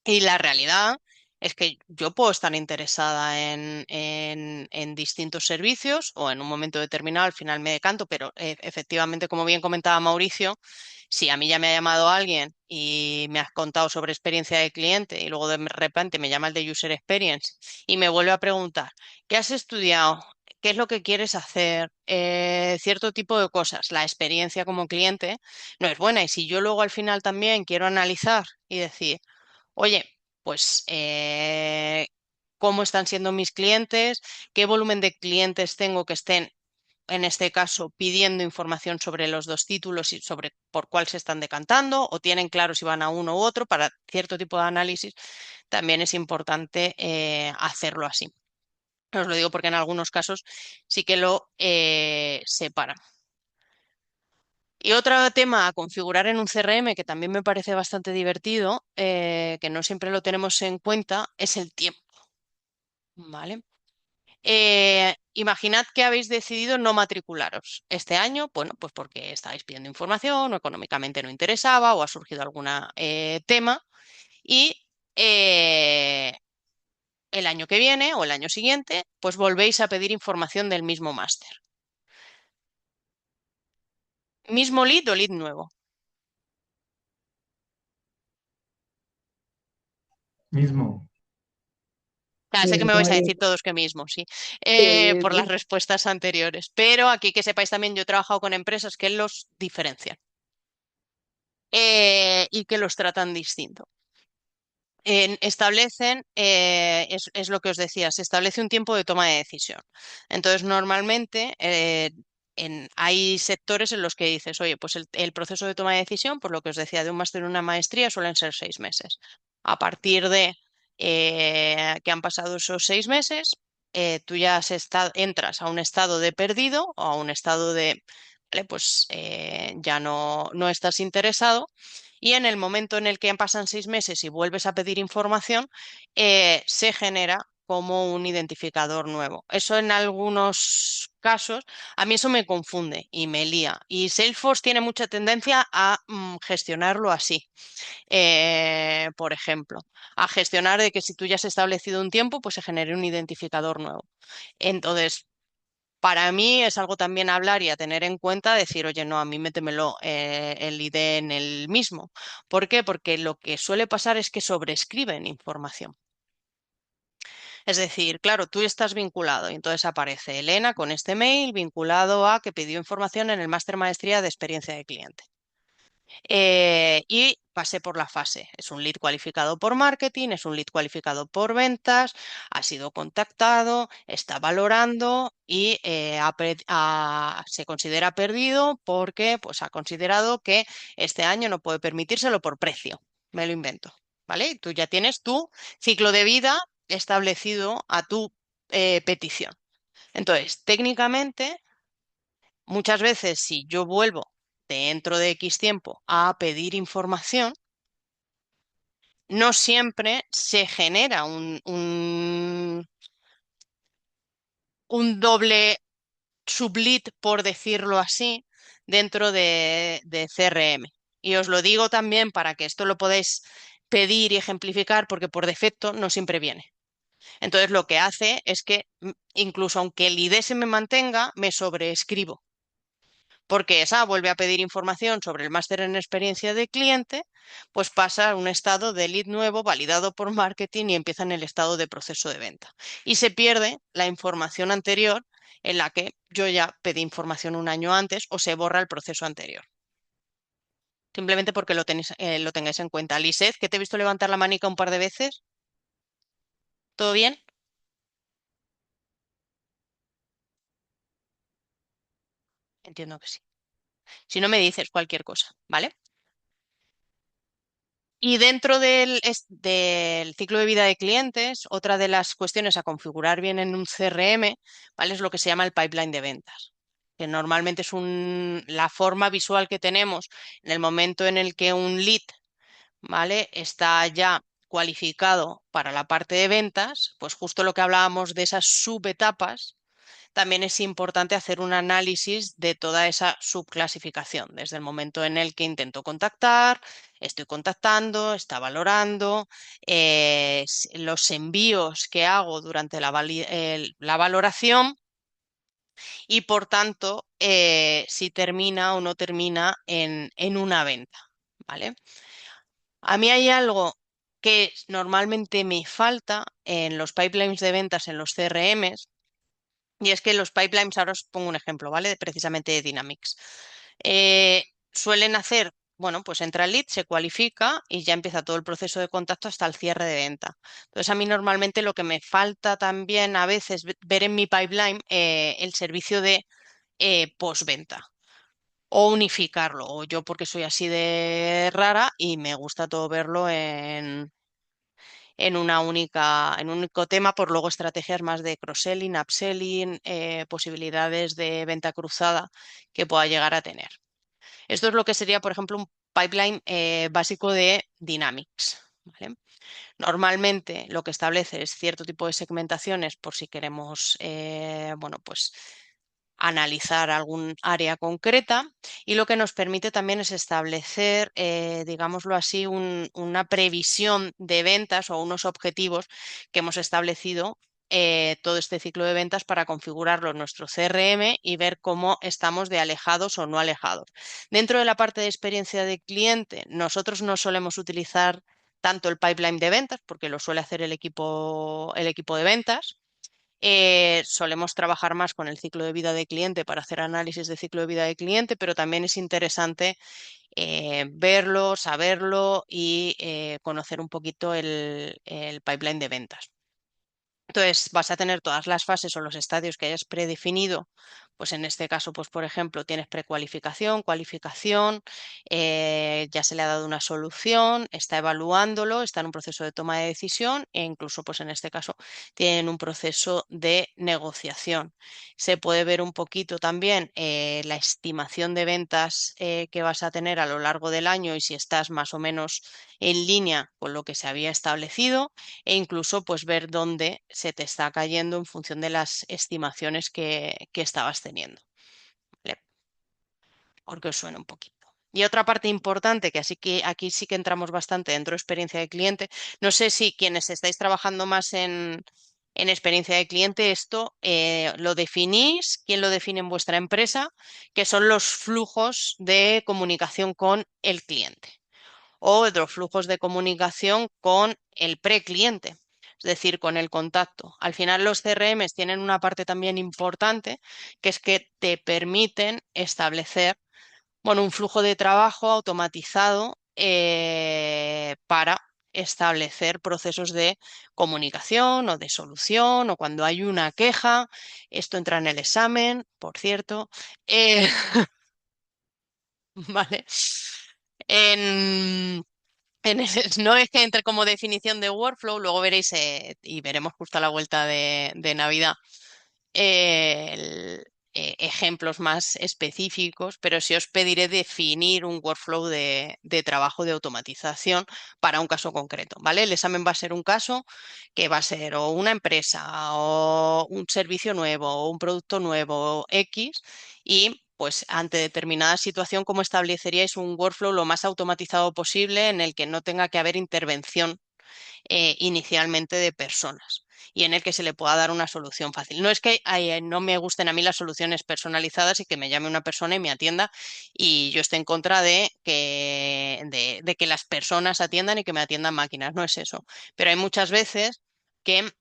Y la realidad es que yo puedo estar interesada en distintos servicios o en un momento determinado al final me decanto, pero efectivamente, como bien comentaba Mauricio, si a mí ya me ha llamado alguien y me has contado sobre experiencia de cliente y luego de repente me llama el de User Experience y me vuelve a preguntar, ¿qué has estudiado? ¿Qué es lo que quieres hacer? Cierto tipo de cosas. La experiencia como cliente no es buena y si yo luego al final también quiero analizar y decir, oye, pues cómo están siendo mis clientes, qué volumen de clientes tengo que estén, en este caso, pidiendo información sobre los dos títulos y sobre por cuál se están decantando, o tienen claro si van a uno u otro, para cierto tipo de análisis, también es importante hacerlo así. Os lo digo porque en algunos casos sí que lo separan. Y otro tema a configurar en un CRM que también me parece bastante divertido, que no siempre lo tenemos en cuenta, es el tiempo. ¿Vale? Imaginad que habéis decidido no matricularos este año, bueno, pues porque estáis pidiendo información o económicamente no interesaba o ha surgido algún tema y eh, el año que viene o el año siguiente, pues volvéis a pedir información del mismo máster. Mismo lead o lead nuevo. Mismo. Claro, sé que me Mismo vais a ahí. decir todos que mismo, sí, Sí, por las respuestas anteriores, pero aquí que sepáis también, yo he trabajado con empresas que los diferencian y que los tratan distinto. Establecen, es lo que os decía, se establece un tiempo de toma de decisión. Entonces, normalmente hay sectores en los que dices, oye, pues el proceso de toma de decisión, por lo que os decía, de un máster o una maestría suelen ser 6 meses. A partir de que han pasado esos 6 meses, tú ya entras a un estado de perdido o a un estado de, vale, pues ya no estás interesado y en el momento en el que pasan 6 meses y vuelves a pedir información, se genera como un identificador nuevo. Eso en algunos casos, a mí eso me confunde y me lía. Y Salesforce tiene mucha tendencia a gestionarlo así. Por ejemplo, a gestionar de que si tú ya has establecido un tiempo, pues se genere un identificador nuevo. Entonces, para mí es algo también a hablar y a tener en cuenta, decir, oye, no, a mí métemelo el ID en el mismo. ¿Por qué? Porque lo que suele pasar es que sobrescriben información. Es decir, claro, tú estás vinculado y entonces aparece Elena con este mail vinculado a que pidió información en el máster maestría de experiencia de cliente. Y pasé por la fase. Es un lead cualificado por marketing, es un lead cualificado por ventas, ha sido contactado, está valorando y se considera perdido porque pues, ha considerado que este año no puede permitírselo por precio. Me lo invento. ¿Vale? Y tú ya tienes tu ciclo de vida establecido a tu petición. Entonces, técnicamente, muchas veces si yo vuelvo dentro de X tiempo a pedir información, no siempre se genera un doble sublead, por decirlo así, dentro de CRM. Y os lo digo también para que esto lo podáis pedir y ejemplificar, porque por defecto no siempre viene. Entonces lo que hace es que incluso aunque el ID se me mantenga, me sobreescribo, porque esa vuelve a pedir información sobre el máster en experiencia de cliente, pues pasa a un estado de lead nuevo validado por marketing y empieza en el estado de proceso de venta. Y se pierde la información anterior en la que yo ya pedí información un año antes o se borra el proceso anterior. Simplemente porque lo tengáis en cuenta. Lisette, que te he visto levantar la manica un par de veces. ¿Todo bien? Entiendo que sí. Si no me dices cualquier cosa, ¿vale? Y dentro del ciclo de vida de clientes, otra de las cuestiones a configurar bien en un CRM, ¿vale? Es lo que se llama el pipeline de ventas, que normalmente es la forma visual que tenemos en el momento en el que un lead, ¿vale? Está ya cualificado para la parte de ventas, pues justo lo que hablábamos de esas subetapas también es importante hacer un análisis de toda esa subclasificación, desde el momento en el que intento contactar, estoy contactando, está valorando, los envíos que hago durante la valoración y, por tanto, si termina o no termina en una venta, ¿vale? A mí hay algo que normalmente me falta en los pipelines de ventas en los CRMs, y es que los pipelines, ahora os pongo un ejemplo, ¿vale? Precisamente de Dynamics. Suelen hacer, bueno, pues entra el lead, se cualifica y ya empieza todo el proceso de contacto hasta el cierre de venta. Entonces, a mí normalmente lo que me falta también a veces ver en mi pipeline el servicio de postventa o unificarlo. O yo porque soy así de rara y me gusta todo verlo en un único tema, por luego estrategias más de cross-selling, upselling, posibilidades de venta cruzada que pueda llegar a tener. Esto es lo que sería, por ejemplo, un pipeline básico de Dynamics, ¿vale? Normalmente lo que establece es cierto tipo de segmentaciones por si queremos, bueno, pues analizar algún área concreta, y lo que nos permite también es establecer, digámoslo así, una previsión de ventas o unos objetivos que hemos establecido todo este ciclo de ventas para configurarlo en nuestro CRM y ver cómo estamos de alejados o no alejados. Dentro de la parte de experiencia de cliente, nosotros no solemos utilizar tanto el pipeline de ventas, porque lo suele hacer el equipo de ventas. Solemos trabajar más con el ciclo de vida de cliente para hacer análisis de ciclo de vida de cliente, pero también es interesante verlo, saberlo y conocer un poquito el pipeline de ventas. Entonces, vas a tener todas las fases o los estadios que hayas predefinido. Pues en este caso, pues por ejemplo, tienes precualificación, cualificación, ya se le ha dado una solución, está evaluándolo, está en un proceso de toma de decisión e incluso, pues en este caso, tienen un proceso de negociación. Se puede ver un poquito también la estimación de ventas que vas a tener a lo largo del año y si estás más o menos en línea con lo que se había establecido, e incluso pues ver dónde se te está cayendo en función de las estimaciones que estabas teniendo, ¿vale? Porque os suena un poquito. Y otra parte importante, que así que aquí sí que entramos bastante dentro de experiencia de cliente, no sé si quienes estáis trabajando más en experiencia de cliente, esto lo definís, quién lo define en vuestra empresa, que son los flujos de comunicación con el cliente o de los flujos de comunicación con el precliente, es decir, con el contacto. Al final los CRMs tienen una parte también importante, que es que te permiten establecer, bueno, un flujo de trabajo automatizado para establecer procesos de comunicación o de solución o cuando hay una queja. Esto entra en el examen, por cierto. eh, ¿Vale? En, no es que entre como definición de workflow, luego veréis y veremos justo a la vuelta de Navidad ejemplos más específicos, pero sí os pediré definir un workflow de trabajo de automatización para un caso concreto, ¿vale? El examen va a ser un caso que va a ser o una empresa o un servicio nuevo o un producto nuevo X y pues ante determinada situación, ¿cómo estableceríais un workflow lo más automatizado posible en el que no tenga que haber intervención inicialmente de personas y en el que se le pueda dar una solución fácil. No es que no me gusten a mí las soluciones personalizadas y que me llame una persona y me atienda y yo esté en contra de que las personas atiendan y que me atiendan máquinas, no es eso. Pero hay muchas veces que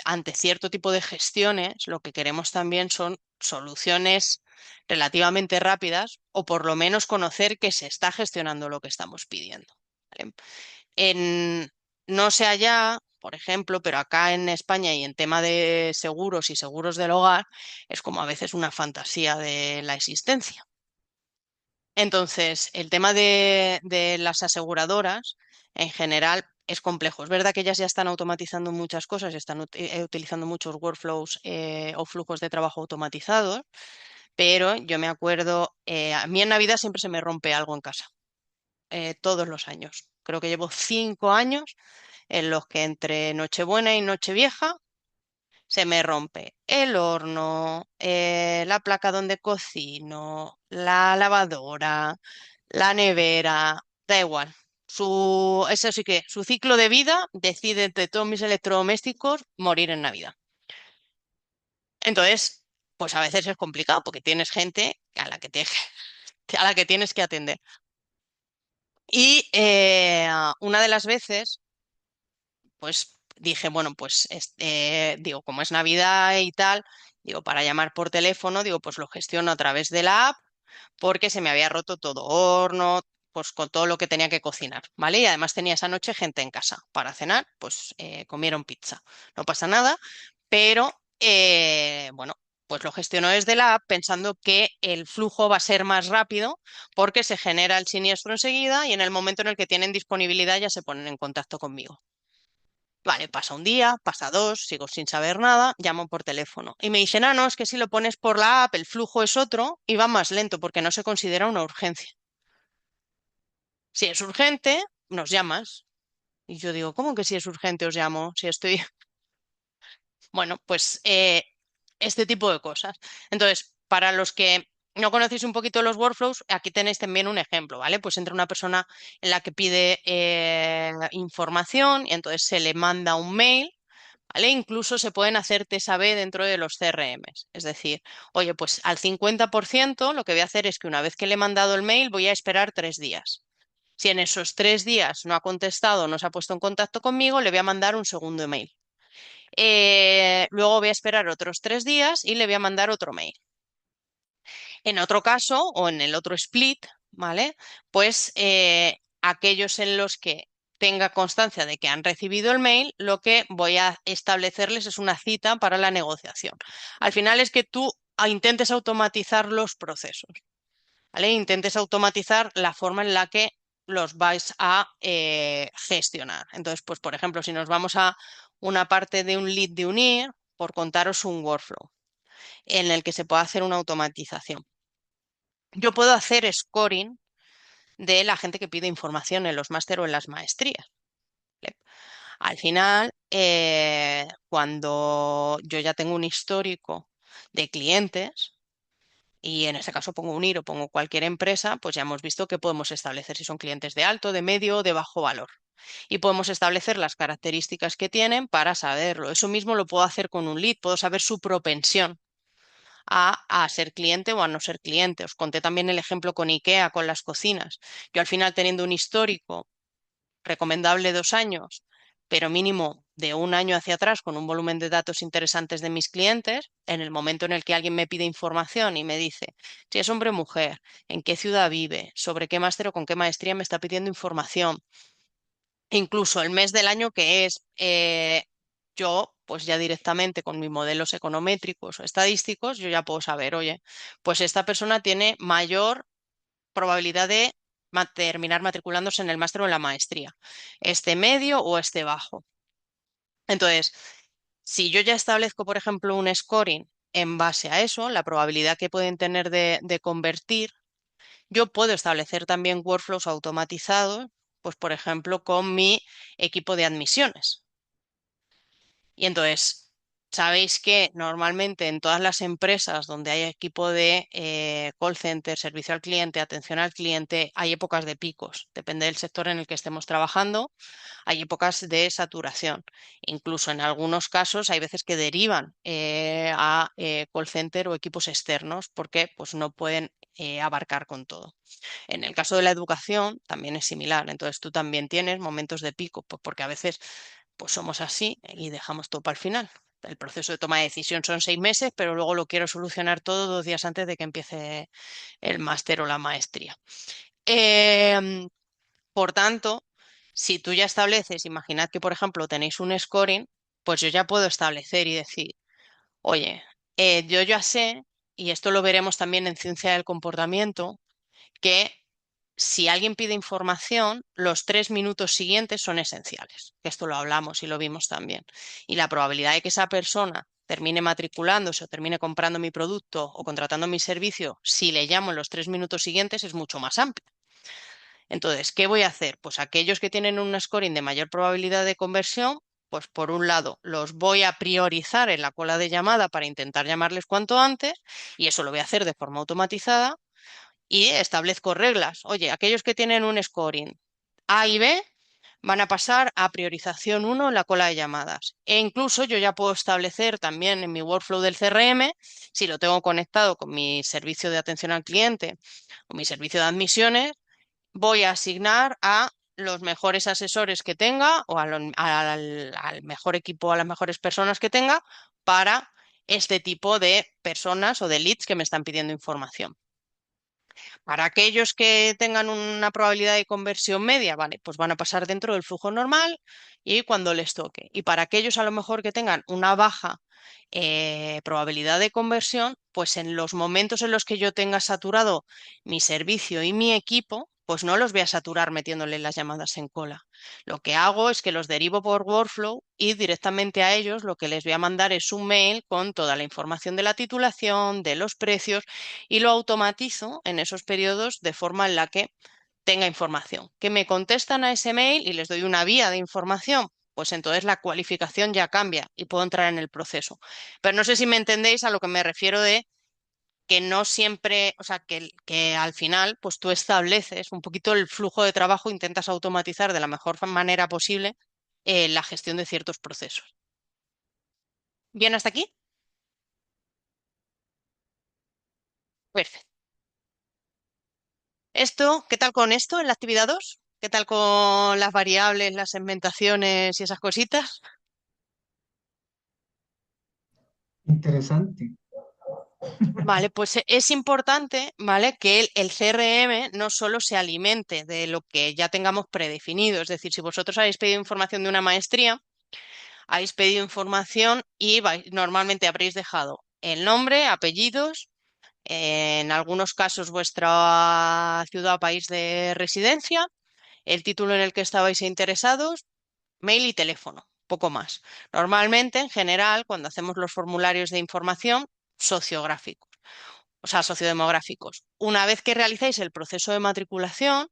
ante cierto tipo de gestiones lo que queremos también son soluciones relativamente rápidas o por lo menos conocer que se está gestionando lo que estamos pidiendo. ¿Vale? En, no sé allá, por ejemplo, pero acá en España y en tema de seguros y seguros del hogar, es como a veces una fantasía de la existencia. Entonces, el tema de las aseguradoras en general es complejo. Es verdad que ellas ya están automatizando muchas cosas, están utilizando muchos workflows o flujos de trabajo automatizados, pero yo me acuerdo, a mí en Navidad siempre se me rompe algo en casa, todos los años. Creo que llevo 5 años en los que entre Nochebuena y Nochevieja se me rompe el horno, la placa donde cocino, la lavadora, la nevera, da igual. Eso sí que su ciclo de vida decide entre todos mis electrodomésticos morir en Navidad. Entonces, pues a veces es complicado porque tienes gente a la que tienes que atender. Y una de las veces, pues dije, bueno, pues digo, como es Navidad y tal, digo, para llamar por teléfono, digo, pues lo gestiono a través de la app porque se me había roto todo horno, pues con todo lo que tenía que cocinar, ¿vale? Y además tenía esa noche gente en casa para cenar, pues comieron pizza. No pasa nada, pero bueno, pues lo gestiono desde la app pensando que el flujo va a ser más rápido porque se genera el siniestro enseguida y en el momento en el que tienen disponibilidad ya se ponen en contacto conmigo. Vale, pasa un día, pasa dos, sigo sin saber nada, llamo por teléfono. Y me dicen, no, es que si lo pones por la app, el flujo es otro y va más lento porque no se considera una urgencia. Si es urgente, nos llamas. Y yo digo, ¿cómo que si es urgente os llamo? Si estoy... Bueno, pues este tipo de cosas. Entonces, para los que no conocéis un poquito los workflows, aquí tenéis también un ejemplo, ¿vale? Pues entra una persona en la que pide información y entonces se le manda un mail. ¿Vale? Incluso se pueden hacer test A/B dentro de los CRMs. Es decir, oye, pues al 50% lo que voy a hacer es que una vez que le he mandado el mail voy a esperar 3 días. Si en esos 3 días no ha contestado, no se ha puesto en contacto conmigo, le voy a mandar un segundo email. Luego voy a esperar otros 3 días y le voy a mandar otro mail. En otro caso, o en el otro split, ¿vale? Pues aquellos en los que tenga constancia de que han recibido el mail, lo que voy a establecerles es una cita para la negociación. Al final es que tú intentes automatizar los procesos, ¿vale? Intentes automatizar la forma en la que los vais a gestionar. Entonces, pues por ejemplo, si nos vamos a una parte de un lead de unir, por contaros un workflow en el que se pueda hacer una automatización. Yo puedo hacer scoring de la gente que pide información en los máster o en las maestrías. ¿Vale? Al final, cuando yo ya tengo un histórico de clientes, y en este caso pongo Unir o pongo cualquier empresa, pues ya hemos visto que podemos establecer si son clientes de alto, de medio o de bajo valor. Y podemos establecer las características que tienen para saberlo. Eso mismo lo puedo hacer con un lead, puedo saber su propensión a ser cliente o a no ser cliente. Os conté también el ejemplo con IKEA, con las cocinas. Yo al final teniendo un histórico recomendable 2 años, pero mínimo de un año hacia atrás con un volumen de datos interesantes de mis clientes, en el momento en el que alguien me pide información y me dice si es hombre o mujer, en qué ciudad vive, sobre qué máster o con qué maestría me está pidiendo información, incluso el mes del año que es, yo pues ya directamente con mis modelos econométricos o estadísticos, yo ya puedo saber, oye, pues esta persona tiene mayor probabilidad de terminar matriculándose en el máster o en la maestría, este medio o este bajo. Entonces, si yo ya establezco, por ejemplo, un scoring en base a eso, la probabilidad que pueden tener de convertir, yo puedo establecer también workflows automatizados, pues por ejemplo, con mi equipo de admisiones. Y entonces, sabéis que normalmente en todas las empresas donde hay equipo de call center, servicio al cliente, atención al cliente, hay épocas de picos. Depende del sector en el que estemos trabajando, hay épocas de saturación. Incluso en algunos casos hay veces que derivan a call center o equipos externos porque pues, no pueden abarcar con todo. En el caso de la educación también es similar. Entonces tú también tienes momentos de pico, pues porque a veces pues somos así y dejamos todo para el final. El proceso de toma de decisión son 6 meses, pero luego lo quiero solucionar todo 2 días antes de que empiece el máster o la maestría. Em, por tanto, si tú ya estableces, imaginad que, por ejemplo, tenéis un scoring, pues yo ya puedo establecer y decir, oye, yo ya sé, y esto lo veremos también en ciencia del comportamiento, que si alguien pide información, los 3 minutos siguientes son esenciales. Esto lo hablamos y lo vimos también. Y la probabilidad de que esa persona termine matriculándose o termine comprando mi producto o contratando mi servicio si le llamo en los 3 minutos siguientes es mucho más amplia. Entonces, ¿qué voy a hacer? Pues aquellos que tienen un scoring de mayor probabilidad de conversión, pues por un lado los voy a priorizar en la cola de llamada para intentar llamarles cuanto antes y eso lo voy a hacer de forma automatizada y establezco reglas. Oye, aquellos que tienen un scoring A y B van a pasar a priorización 1 en la cola de llamadas. E incluso yo ya puedo establecer también en mi workflow del CRM, si lo tengo conectado con mi servicio de atención al cliente o mi servicio de admisiones, voy a asignar a los mejores asesores que tenga o al mejor equipo, a las mejores personas que tenga para este tipo de personas o de leads que me están pidiendo información. Para aquellos que tengan una probabilidad de conversión media, vale, pues van a pasar dentro del flujo normal y cuando les toque. Y para aquellos a lo mejor que tengan una baja probabilidad de conversión, pues en los momentos en los que yo tenga saturado mi servicio y mi equipo, pues no los voy a saturar metiéndole las llamadas en cola. Lo que hago es que los derivo por workflow y directamente a ellos lo que les voy a mandar es un mail con toda la información de la titulación, de los precios y lo automatizo en esos periodos de forma en la que tenga información. Que me contestan a ese mail y les doy una vía de información, pues entonces la cualificación ya cambia y puedo entrar en el proceso. Pero no sé si me entendéis a lo que me refiero de que no siempre, o sea, que al final, pues tú estableces un poquito el flujo de trabajo, intentas automatizar de la mejor manera posible la gestión de ciertos procesos. ¿Bien hasta aquí? Perfecto. Esto, ¿qué tal con esto en la actividad 2? ¿Qué tal con las variables, las segmentaciones y esas cositas? Interesante. Vale, pues es importante, ¿vale? Que el CRM no solo se alimente de lo que ya tengamos predefinido. Es decir, si vosotros habéis pedido información de una maestría, habéis pedido información y normalmente habréis dejado el nombre, apellidos, en algunos casos vuestra ciudad o país de residencia, el título en el que estabais interesados, mail y teléfono, poco más. Normalmente, en general, cuando hacemos los formularios de información, sociográficos, o sea, sociodemográficos. Una vez que realizáis el proceso de matriculación,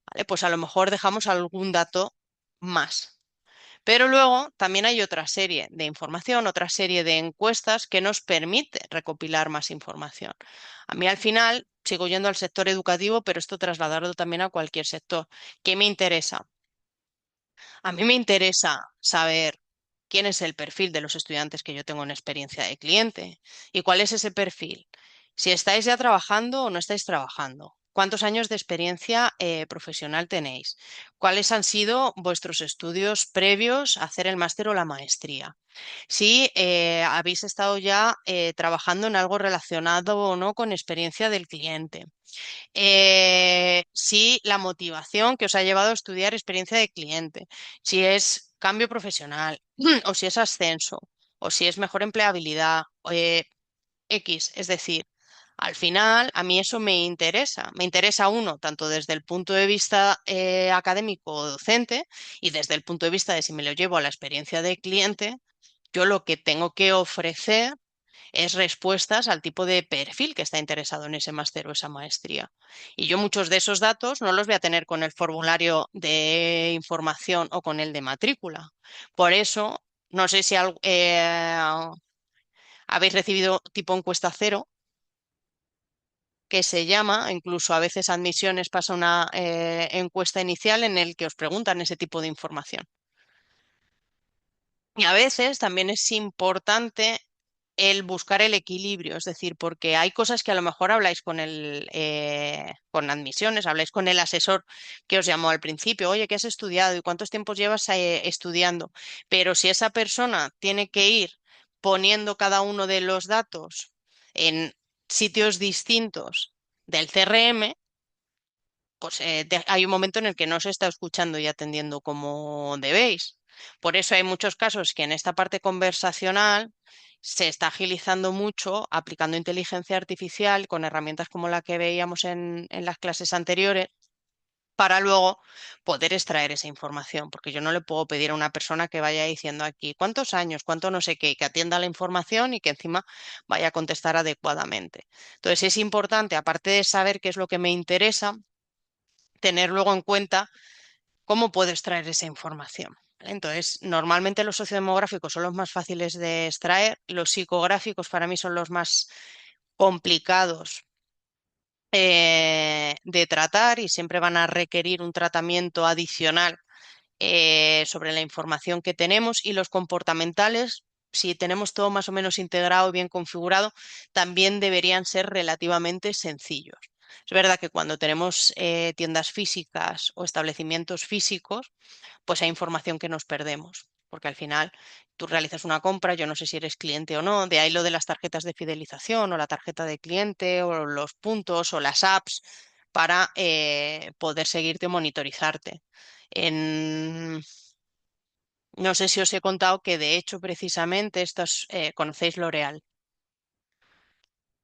¿vale? Pues a lo mejor dejamos algún dato más. Pero luego también hay otra serie de información, otra serie de encuestas que nos permite recopilar más información. A mí al final sigo yendo al sector educativo, pero esto trasladarlo también a cualquier sector. ¿Qué me interesa? A mí me interesa saber quién es el perfil de los estudiantes que yo tengo en experiencia de cliente y cuál es ese perfil. Si estáis ya trabajando o no estáis trabajando. ¿Cuántos años de experiencia profesional tenéis? ¿Cuáles han sido vuestros estudios previos a hacer el máster o la maestría? Si habéis estado ya trabajando en algo relacionado o no con experiencia del cliente. Si la motivación que os ha llevado a estudiar experiencia de cliente, si es cambio profesional o si es ascenso o si es mejor empleabilidad, X, es decir, al final a mí eso me interesa. Me interesa uno, tanto desde el punto de vista académico o docente y desde el punto de vista de si me lo llevo a la experiencia de cliente, yo lo que tengo que ofrecer es respuestas al tipo de perfil que está interesado en ese máster o esa maestría. Y yo muchos de esos datos no los voy a tener con el formulario de información o con el de matrícula. Por eso, no sé si habéis recibido tipo encuesta cero, que se llama, incluso a veces admisiones pasa una encuesta inicial en el que os preguntan ese tipo de información. Y a veces también es importante el buscar el equilibrio, es decir, porque hay cosas que a lo mejor habláis con admisiones, habláis con el asesor que os llamó al principio, oye, ¿qué has estudiado y cuántos tiempos llevas estudiando? Pero si esa persona tiene que ir poniendo cada uno de los datos en sitios distintos del CRM, pues hay un momento en el que no se está escuchando y atendiendo como debéis. Por eso hay muchos casos que en esta parte conversacional se está agilizando mucho aplicando inteligencia artificial con herramientas como la que veíamos en las clases anteriores para luego poder extraer esa información, porque yo no le puedo pedir a una persona que vaya diciendo aquí cuántos años, cuánto no sé qué, y que atienda la información y que encima vaya a contestar adecuadamente. Entonces es importante, aparte de saber qué es lo que me interesa, tener luego en cuenta cómo puedo extraer esa información. ¿Vale? Entonces, normalmente los sociodemográficos son los más fáciles de extraer, los psicográficos para mí son los más complicados de tratar y siempre van a requerir un tratamiento adicional sobre la información que tenemos y los comportamentales, si tenemos todo más o menos integrado y bien configurado, también deberían ser relativamente sencillos. Es verdad que cuando tenemos tiendas físicas o establecimientos físicos, pues hay información que nos perdemos, porque al final tú realizas una compra, yo no sé si eres cliente o no, de ahí lo de las tarjetas de fidelización o la tarjeta de cliente o los puntos o las apps para poder seguirte o monitorizarte. En... No sé si os he contado que de hecho precisamente estos, conocéis L'Oréal.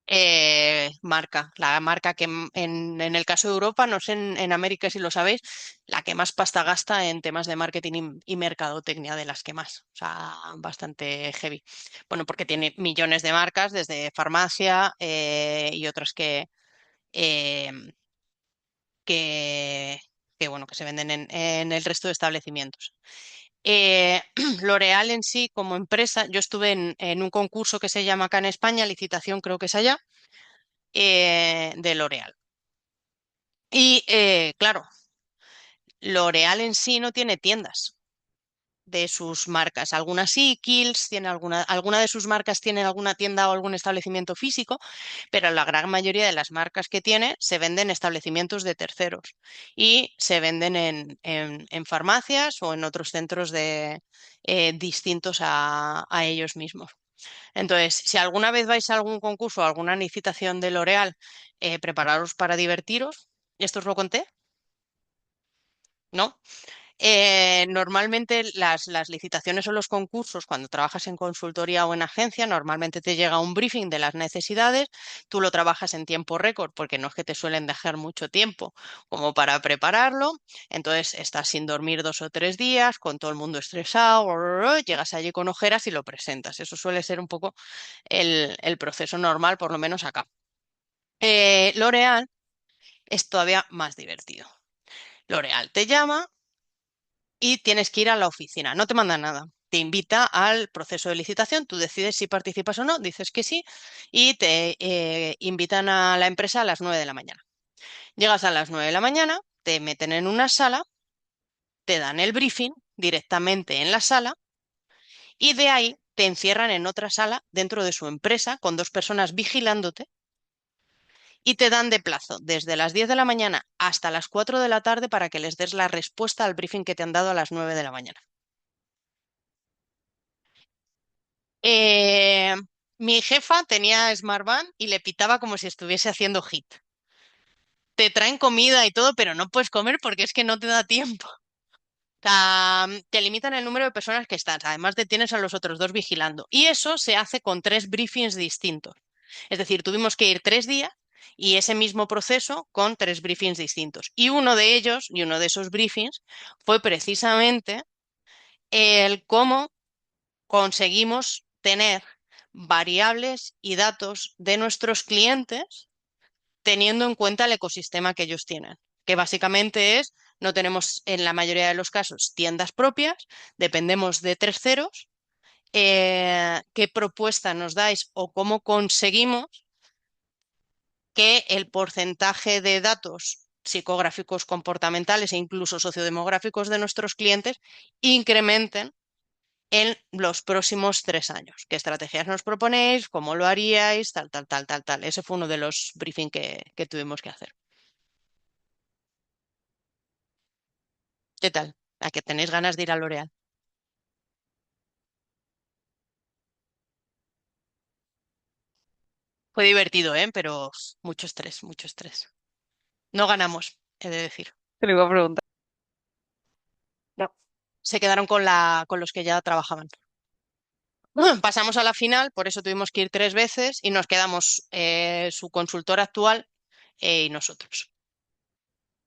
La marca que en el caso de Europa, no sé en América si lo sabéis, la que más pasta gasta en temas de marketing y mercadotecnia, de las que más, o sea, bastante heavy. Bueno, porque tiene millones de marcas, desde farmacia y otras eh, que, bueno, que se venden en el resto de establecimientos. L'Oréal en sí, como empresa, yo estuve en un concurso que se llama acá en España, licitación creo que es allá, de L'Oréal. Y claro, L'Oréal en sí no tiene tiendas de sus marcas. Algunas sí, Kiehl's tiene alguna de sus marcas tienen alguna tienda o algún establecimiento físico, pero la gran mayoría de las marcas que tiene se venden en establecimientos de terceros y se venden en farmacias o en otros centros distintos a ellos mismos. Entonces, si alguna vez vais a algún concurso o alguna licitación de L'Oréal, prepararos para divertiros. ¿Esto os lo conté? ¿No? Normalmente las licitaciones o los concursos, cuando trabajas en consultoría o en agencia, normalmente te llega un briefing de las necesidades, tú lo trabajas en tiempo récord porque no es que te suelen dejar mucho tiempo como para prepararlo, entonces estás sin dormir 2 o 3 días, con todo el mundo estresado, llegas allí con ojeras y lo presentas. Eso suele ser un poco el proceso normal, por lo menos acá. L'Oréal es todavía más divertido. L'Oréal te llama y tienes que ir a la oficina. No te manda nada. Te invita al proceso de licitación, tú decides si participas o no, dices que sí y te invitan a la empresa a las 9 de la mañana. Llegas a las 9 de la mañana, te meten en una sala, te dan el briefing directamente en la sala y de ahí te encierran en otra sala dentro de su empresa con 2 personas vigilándote y te dan de plazo desde las 10 de la mañana hasta las 4 de la tarde para que les des la respuesta al briefing que te han dado a las 9 de la mañana. Eh, Mi jefa tenía Smart Band y le pitaba como si estuviese haciendo hit. Te traen comida y todo, pero no puedes comer porque es que no te da tiempo. O sea, te limitan el número de personas que estás. Además, te tienes a los otros 2 vigilando. Y eso se hace con 3 briefings distintos. Es decir, tuvimos que ir 3 días y ese mismo proceso con 3 briefings distintos. Y uno de ellos, y uno de esos briefings, fue precisamente el cómo conseguimos tener variables y datos de nuestros clientes teniendo en cuenta el ecosistema que ellos tienen, que básicamente es, no tenemos en la mayoría de los casos tiendas propias, dependemos de terceros qué propuesta nos dais o cómo conseguimos que el porcentaje de datos psicográficos comportamentales e incluso sociodemográficos de nuestros clientes incrementen en los próximos 3 años. ¿Qué estrategias nos proponéis? ¿Cómo lo haríais? Tal, tal, tal, tal, tal. Ese fue uno de los briefings que tuvimos que hacer. ¿Qué tal? ¿A que tenéis ganas de ir a L'Oréal? Fue divertido, ¿eh? Pero mucho estrés, mucho estrés. No ganamos, he de decir. Te lo iba a preguntar. No. Se quedaron con los que ya trabajaban. Pasamos a la final, por eso tuvimos que ir 3 veces y nos quedamos su consultor actual y nosotros.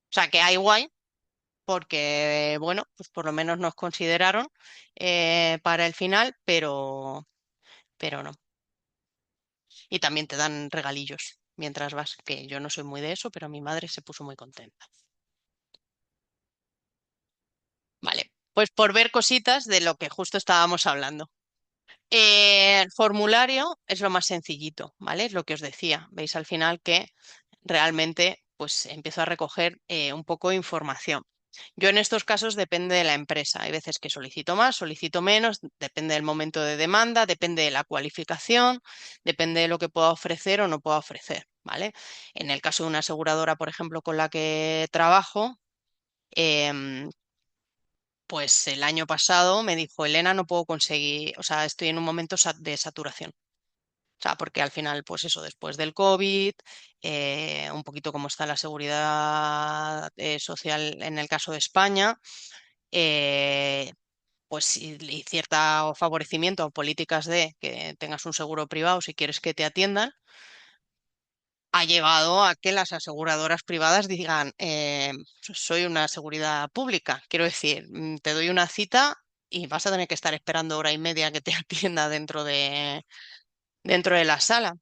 O sea que hay guay, porque, bueno, pues por lo menos nos consideraron para el final, pero no. Y también te dan regalillos mientras vas, que yo no soy muy de eso, pero mi madre se puso muy contenta. Vale, pues por ver cositas de lo que justo estábamos hablando. El formulario es lo más sencillito, ¿vale? Es lo que os decía. Veis al final que realmente pues empiezo a recoger un poco de información. Yo en estos casos depende de la empresa. Hay veces que solicito más, solicito menos, depende del momento de demanda, depende de la cualificación, depende de lo que pueda ofrecer o no pueda ofrecer, ¿vale? En el caso de una aseguradora, por ejemplo, con la que trabajo, em, pues el año pasado me dijo, Elena, no puedo conseguir, o sea, estoy en un momento de saturación. O sea, porque al final, pues eso, después del COVID, un poquito como está la seguridad social en el caso de España, eh, pues y cierto favorecimiento o políticas de que tengas un seguro privado si quieres que te atiendan, ha llevado a que las aseguradoras privadas digan, soy una seguridad pública. Quiero decir, te doy una cita y vas a tener que estar esperando hora y media que te atienda dentro de la sala.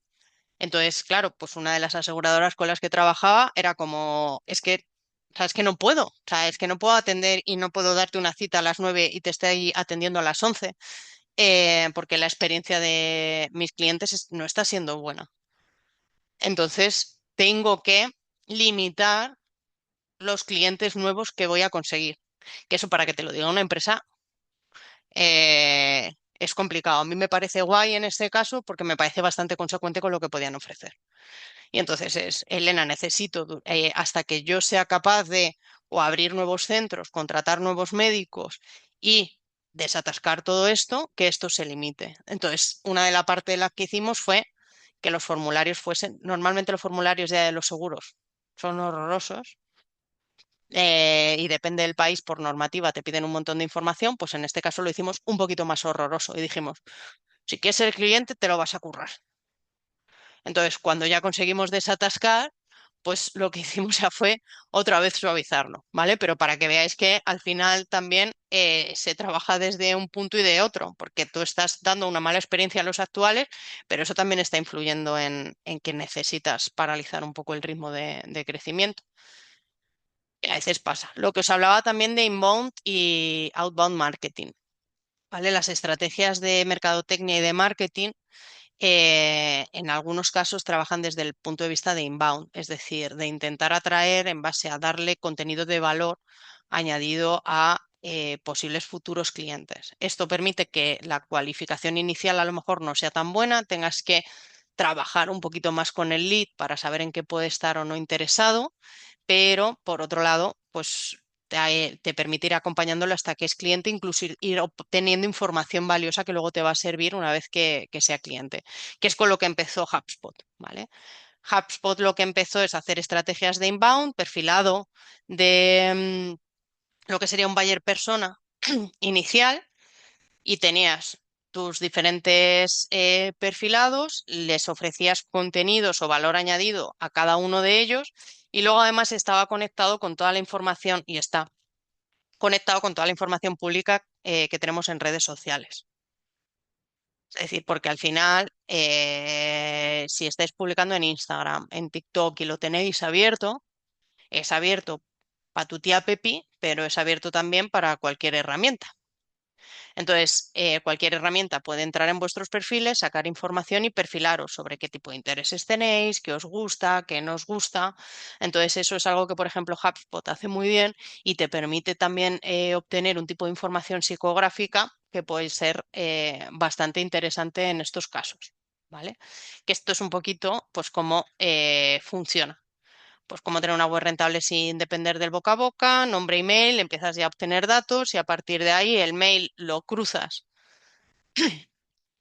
Entonces, claro, pues una de las aseguradoras con las que trabajaba era como, o sea, es que no puedo, o sea, es que no puedo atender y no puedo darte una cita a las 9 y te estoy atendiendo a las 11, porque la experiencia de mis clientes no está siendo buena. Entonces, tengo que limitar los clientes nuevos que voy a conseguir. Que eso, para que te lo diga una empresa, es complicado. A mí me parece guay en este caso porque me parece bastante consecuente con lo que podían ofrecer. Y entonces Elena, necesito, hasta que yo sea capaz de o abrir nuevos centros, contratar nuevos médicos y desatascar todo esto, que esto se limite. Entonces, una de la parte de la que hicimos fue que los formularios fuesen, normalmente los formularios ya de los seguros son horrorosos. Y depende del país, por normativa te piden un montón de información, pues en este caso lo hicimos un poquito más horroroso y dijimos, si quieres ser cliente, te lo vas a currar. Entonces, cuando ya conseguimos desatascar, pues lo que hicimos ya fue otra vez suavizarlo, ¿vale? Pero para que veáis que al final también se trabaja desde un punto y de otro, porque tú estás dando una mala experiencia a los actuales, pero eso también está influyendo en que necesitas paralizar un poco el ritmo de crecimiento. Y a veces pasa. Lo que os hablaba también de inbound y outbound marketing, ¿vale? Las estrategias de mercadotecnia y de marketing en algunos casos trabajan desde el punto de vista de inbound, es decir, de intentar atraer en base a darle contenido de valor añadido a posibles futuros clientes. Esto permite que la cualificación inicial a lo mejor no sea tan buena, tengas que trabajar un poquito más con el lead para saber en qué puede estar o no interesado, pero por otro lado, pues te permite ir acompañándolo hasta que es cliente, incluso ir obteniendo información valiosa que luego te va a servir una vez que sea cliente, que es con lo que empezó HubSpot, ¿vale? HubSpot lo que empezó es hacer estrategias de inbound, perfilado de lo que sería un buyer persona inicial, y tenías tus diferentes perfilados, les ofrecías contenidos o valor añadido a cada uno de ellos y luego además estaba conectado con toda la información y está conectado con toda la información pública que tenemos en redes sociales. Es decir, porque al final, si estáis publicando en Instagram, en TikTok y lo tenéis abierto, es abierto para tu tía Pepi, pero es abierto también para cualquier herramienta. Entonces, cualquier herramienta puede entrar en vuestros perfiles, sacar información y perfilaros sobre qué tipo de intereses tenéis, qué os gusta, qué no os gusta. Entonces, eso es algo que, por ejemplo, HubSpot hace muy bien y te permite también obtener un tipo de información psicográfica que puede ser bastante interesante en estos casos. ¿Vale? Que esto es un poquito, pues, cómo funciona. Pues cómo tener una web rentable sin depender del boca a boca, nombre, email, empiezas ya a obtener datos y a partir de ahí el mail lo cruzas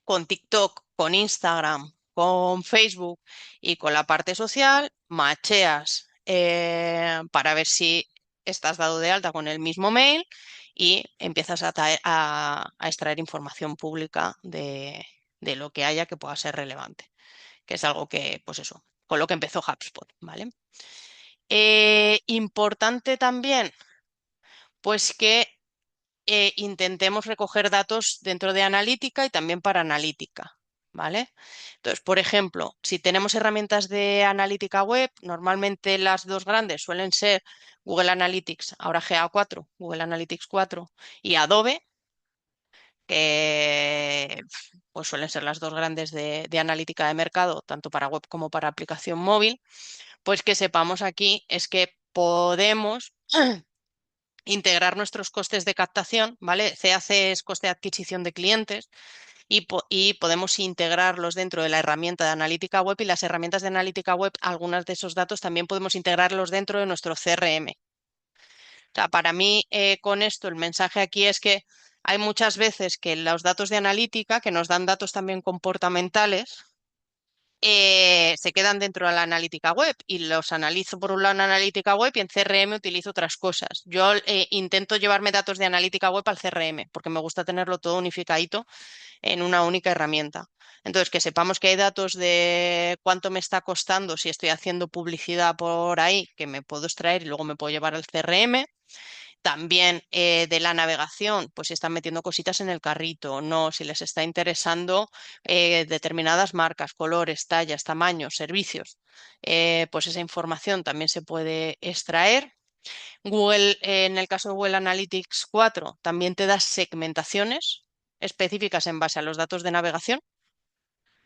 con TikTok, con Instagram, con Facebook y con la parte social, macheas para ver si estás dado de alta con el mismo mail y empiezas a extraer información pública de lo que haya que pueda ser relevante, que es algo que, pues eso, con lo que empezó HubSpot, ¿vale? Importante también, pues que intentemos recoger datos dentro de analítica y también para analítica, ¿vale? Entonces, por ejemplo, si tenemos herramientas de analítica web, normalmente las dos grandes suelen ser Google Analytics, ahora GA4, Google Analytics 4 y Adobe, que pues suelen ser las dos grandes de analítica de mercado, tanto para web como para aplicación móvil. Pues que sepamos aquí es que podemos integrar nuestros costes de captación, ¿vale? CAC es coste de adquisición de clientes y podemos integrarlos dentro de la herramienta de analítica web y las herramientas de analítica web, algunas de esos datos también podemos integrarlos dentro de nuestro CRM. O sea, para mí con esto el mensaje aquí es que hay muchas veces que los datos de analítica, que nos dan datos también comportamentales, se quedan dentro de la analítica web y los analizo por un lado en analítica web y en CRM utilizo otras cosas. Yo intento llevarme datos de analítica web al CRM porque me gusta tenerlo todo unificadito en una única herramienta. Entonces, que sepamos que hay datos de cuánto me está costando si estoy haciendo publicidad por ahí, que me puedo extraer y luego me puedo llevar al CRM. También de la navegación, pues si están metiendo cositas en el carrito, no, si les está interesando determinadas marcas, colores, tallas, tamaños, servicios, pues esa información también se puede extraer. Google, en el caso de Google Analytics 4, también te da segmentaciones específicas en base a los datos de navegación,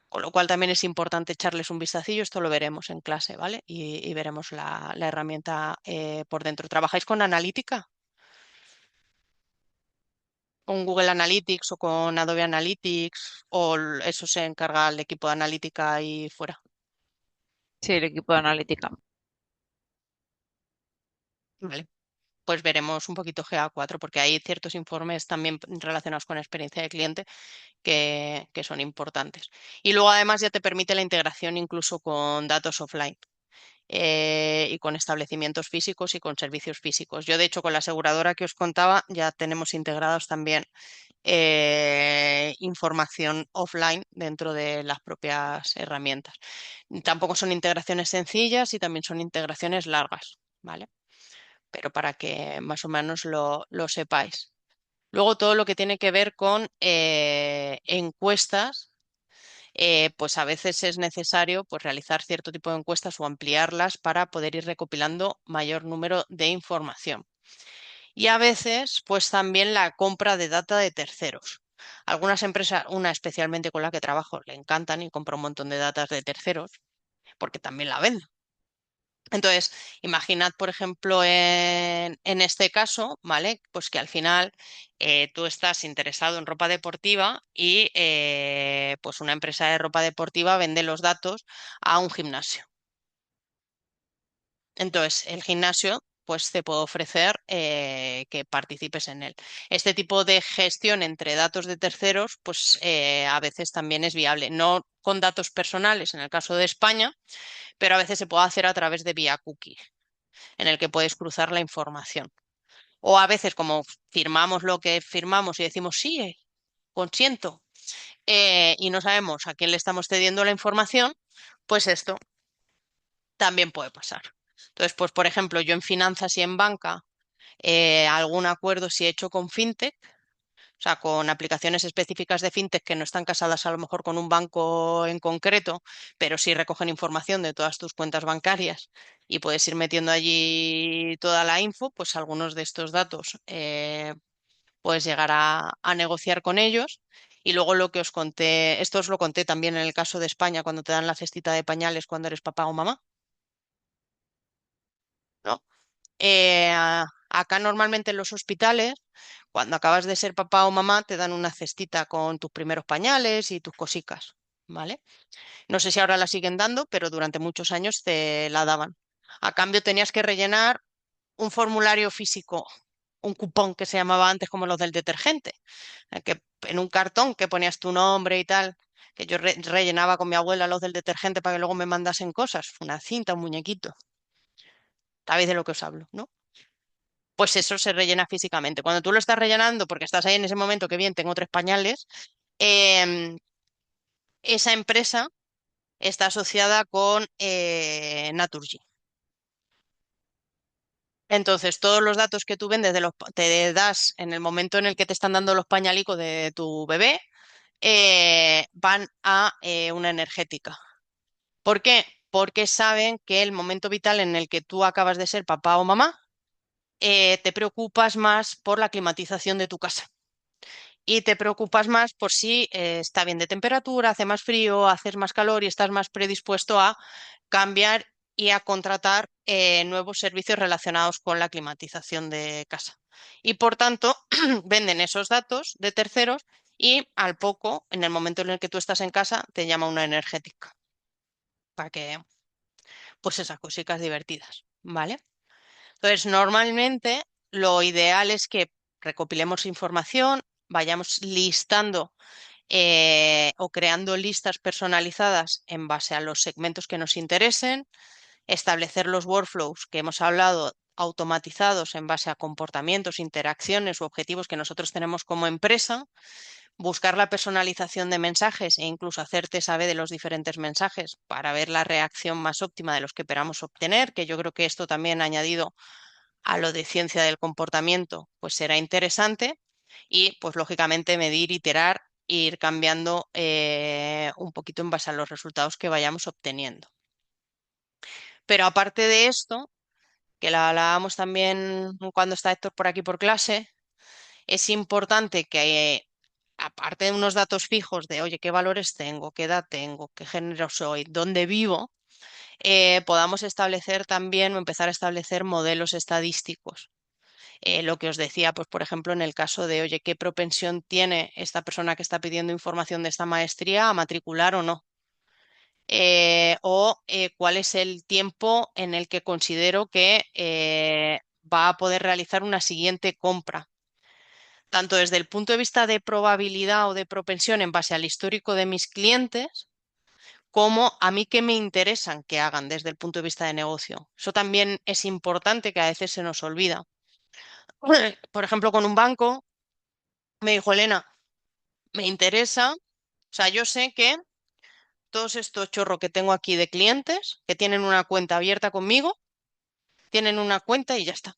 con lo cual también es importante echarles un vistacillo. Esto lo veremos en clase, ¿vale? Y veremos la herramienta por dentro. ¿Trabajáis con analítica? ¿Con Google Analytics o con Adobe Analytics? ¿O eso se encarga el equipo de analítica y fuera? Sí, el equipo de analítica. Vale. Pues veremos un poquito GA4 porque hay ciertos informes también relacionados con experiencia de cliente que son importantes. Y luego además ya te permite la integración incluso con datos offline y con establecimientos físicos y con servicios físicos. Yo de hecho con la aseguradora que os contaba ya tenemos integrados también información offline dentro de las propias herramientas. Tampoco son integraciones sencillas y también son integraciones largas, ¿vale? Pero para que más o menos lo sepáis. Luego todo lo que tiene que ver con encuestas, pues a veces es necesario pues, realizar cierto tipo de encuestas o ampliarlas para poder ir recopilando mayor número de información. Y a veces, pues también la compra de data de terceros. Algunas empresas, una especialmente con la que trabajo, le encantan y compra un montón de datas de terceros porque también la venden. Entonces, imaginad, por ejemplo, en este caso, ¿vale? Pues que al final tú estás interesado en ropa deportiva y pues una empresa de ropa deportiva vende los datos a un gimnasio. Entonces, el gimnasio pues te puede ofrecer que participes en él. Este tipo de gestión entre datos de terceros, pues a veces también es viable, no con datos personales en el caso de España, pero a veces se puede hacer a través de vía cookie, en el que puedes cruzar la información. O a veces como firmamos lo que firmamos y decimos sí, consiento, y no sabemos a quién le estamos cediendo la información, pues esto también puede pasar. Entonces, pues por ejemplo, yo en finanzas y en banca, algún acuerdo si he hecho con fintech, o sea, con aplicaciones específicas de fintech que no están casadas a lo mejor con un banco en concreto, pero sí recogen información de todas tus cuentas bancarias y puedes ir metiendo allí toda la info, pues algunos de estos datos puedes llegar a negociar con ellos. Y luego lo que os conté, esto os lo conté también en el caso de España, cuando te dan la cestita de pañales cuando eres papá o mamá, ¿no? Acá normalmente en los hospitales, cuando acabas de ser papá o mamá, te dan una cestita con tus primeros pañales y tus cosicas, ¿vale? No sé si ahora la siguen dando, pero durante muchos años te la daban. A cambio tenías que rellenar un formulario físico, un cupón que se llamaba antes como los del detergente, que en un cartón que ponías tu nombre y tal, que yo rellenaba con mi abuela los del detergente para que luego me mandasen cosas, una cinta, un muñequito. ¿Sabéis de lo que os hablo, no? Pues eso se rellena físicamente. Cuando tú lo estás rellenando, porque estás ahí en ese momento que bien, tengo 3 pañales, em, esa empresa está asociada con Naturgy. Entonces, todos los datos que tú vendes te das en el momento en el que te están dando los pañalicos de tu bebé, van a una energética. ¿Por qué? Porque saben que el momento vital en el que tú acabas de ser papá o mamá, te preocupas más por la climatización de tu casa. Y te preocupas más por si está bien de temperatura, hace más frío, haces más calor y estás más predispuesto a cambiar y a contratar nuevos servicios relacionados con la climatización de casa. Y por tanto, venden esos datos de terceros y al poco, en el momento en el que tú estás en casa, te llama una energética para que, pues esas cositas divertidas, ¿vale? Entonces, normalmente lo ideal es que recopilemos información, vayamos listando o creando listas personalizadas en base a los segmentos que nos interesen, establecer los workflows que hemos hablado automatizados en base a comportamientos, interacciones u objetivos que nosotros tenemos como empresa, buscar la personalización de mensajes e incluso hacerte saber de los diferentes mensajes para ver la reacción más óptima de los que esperamos obtener, que yo creo que esto también añadido a lo de ciencia del comportamiento, pues será interesante y pues lógicamente medir, iterar e ir cambiando un poquito en base a los resultados que vayamos obteniendo. Pero aparte de esto, que la hablábamos también cuando está Héctor por aquí por clase, es importante que aparte de unos datos fijos de, oye, qué valores tengo, qué edad tengo, qué género soy, dónde vivo, podamos establecer también o empezar a establecer modelos estadísticos. Lo que os decía, pues por ejemplo, en el caso de, oye, ¿qué propensión tiene esta persona que está pidiendo información de esta maestría a matricular o no? Cuál es el tiempo en el que considero que va a poder realizar una siguiente compra, tanto desde el punto de vista de probabilidad o de propensión en base al histórico de mis clientes, como a mí que me interesan que hagan desde el punto de vista de negocio. Eso también es importante que a veces se nos olvida. Por ejemplo, con un banco, me dijo Elena, me interesa, o sea, yo sé que todos estos chorros que tengo aquí de clientes que tienen una cuenta abierta conmigo, tienen una cuenta y ya está.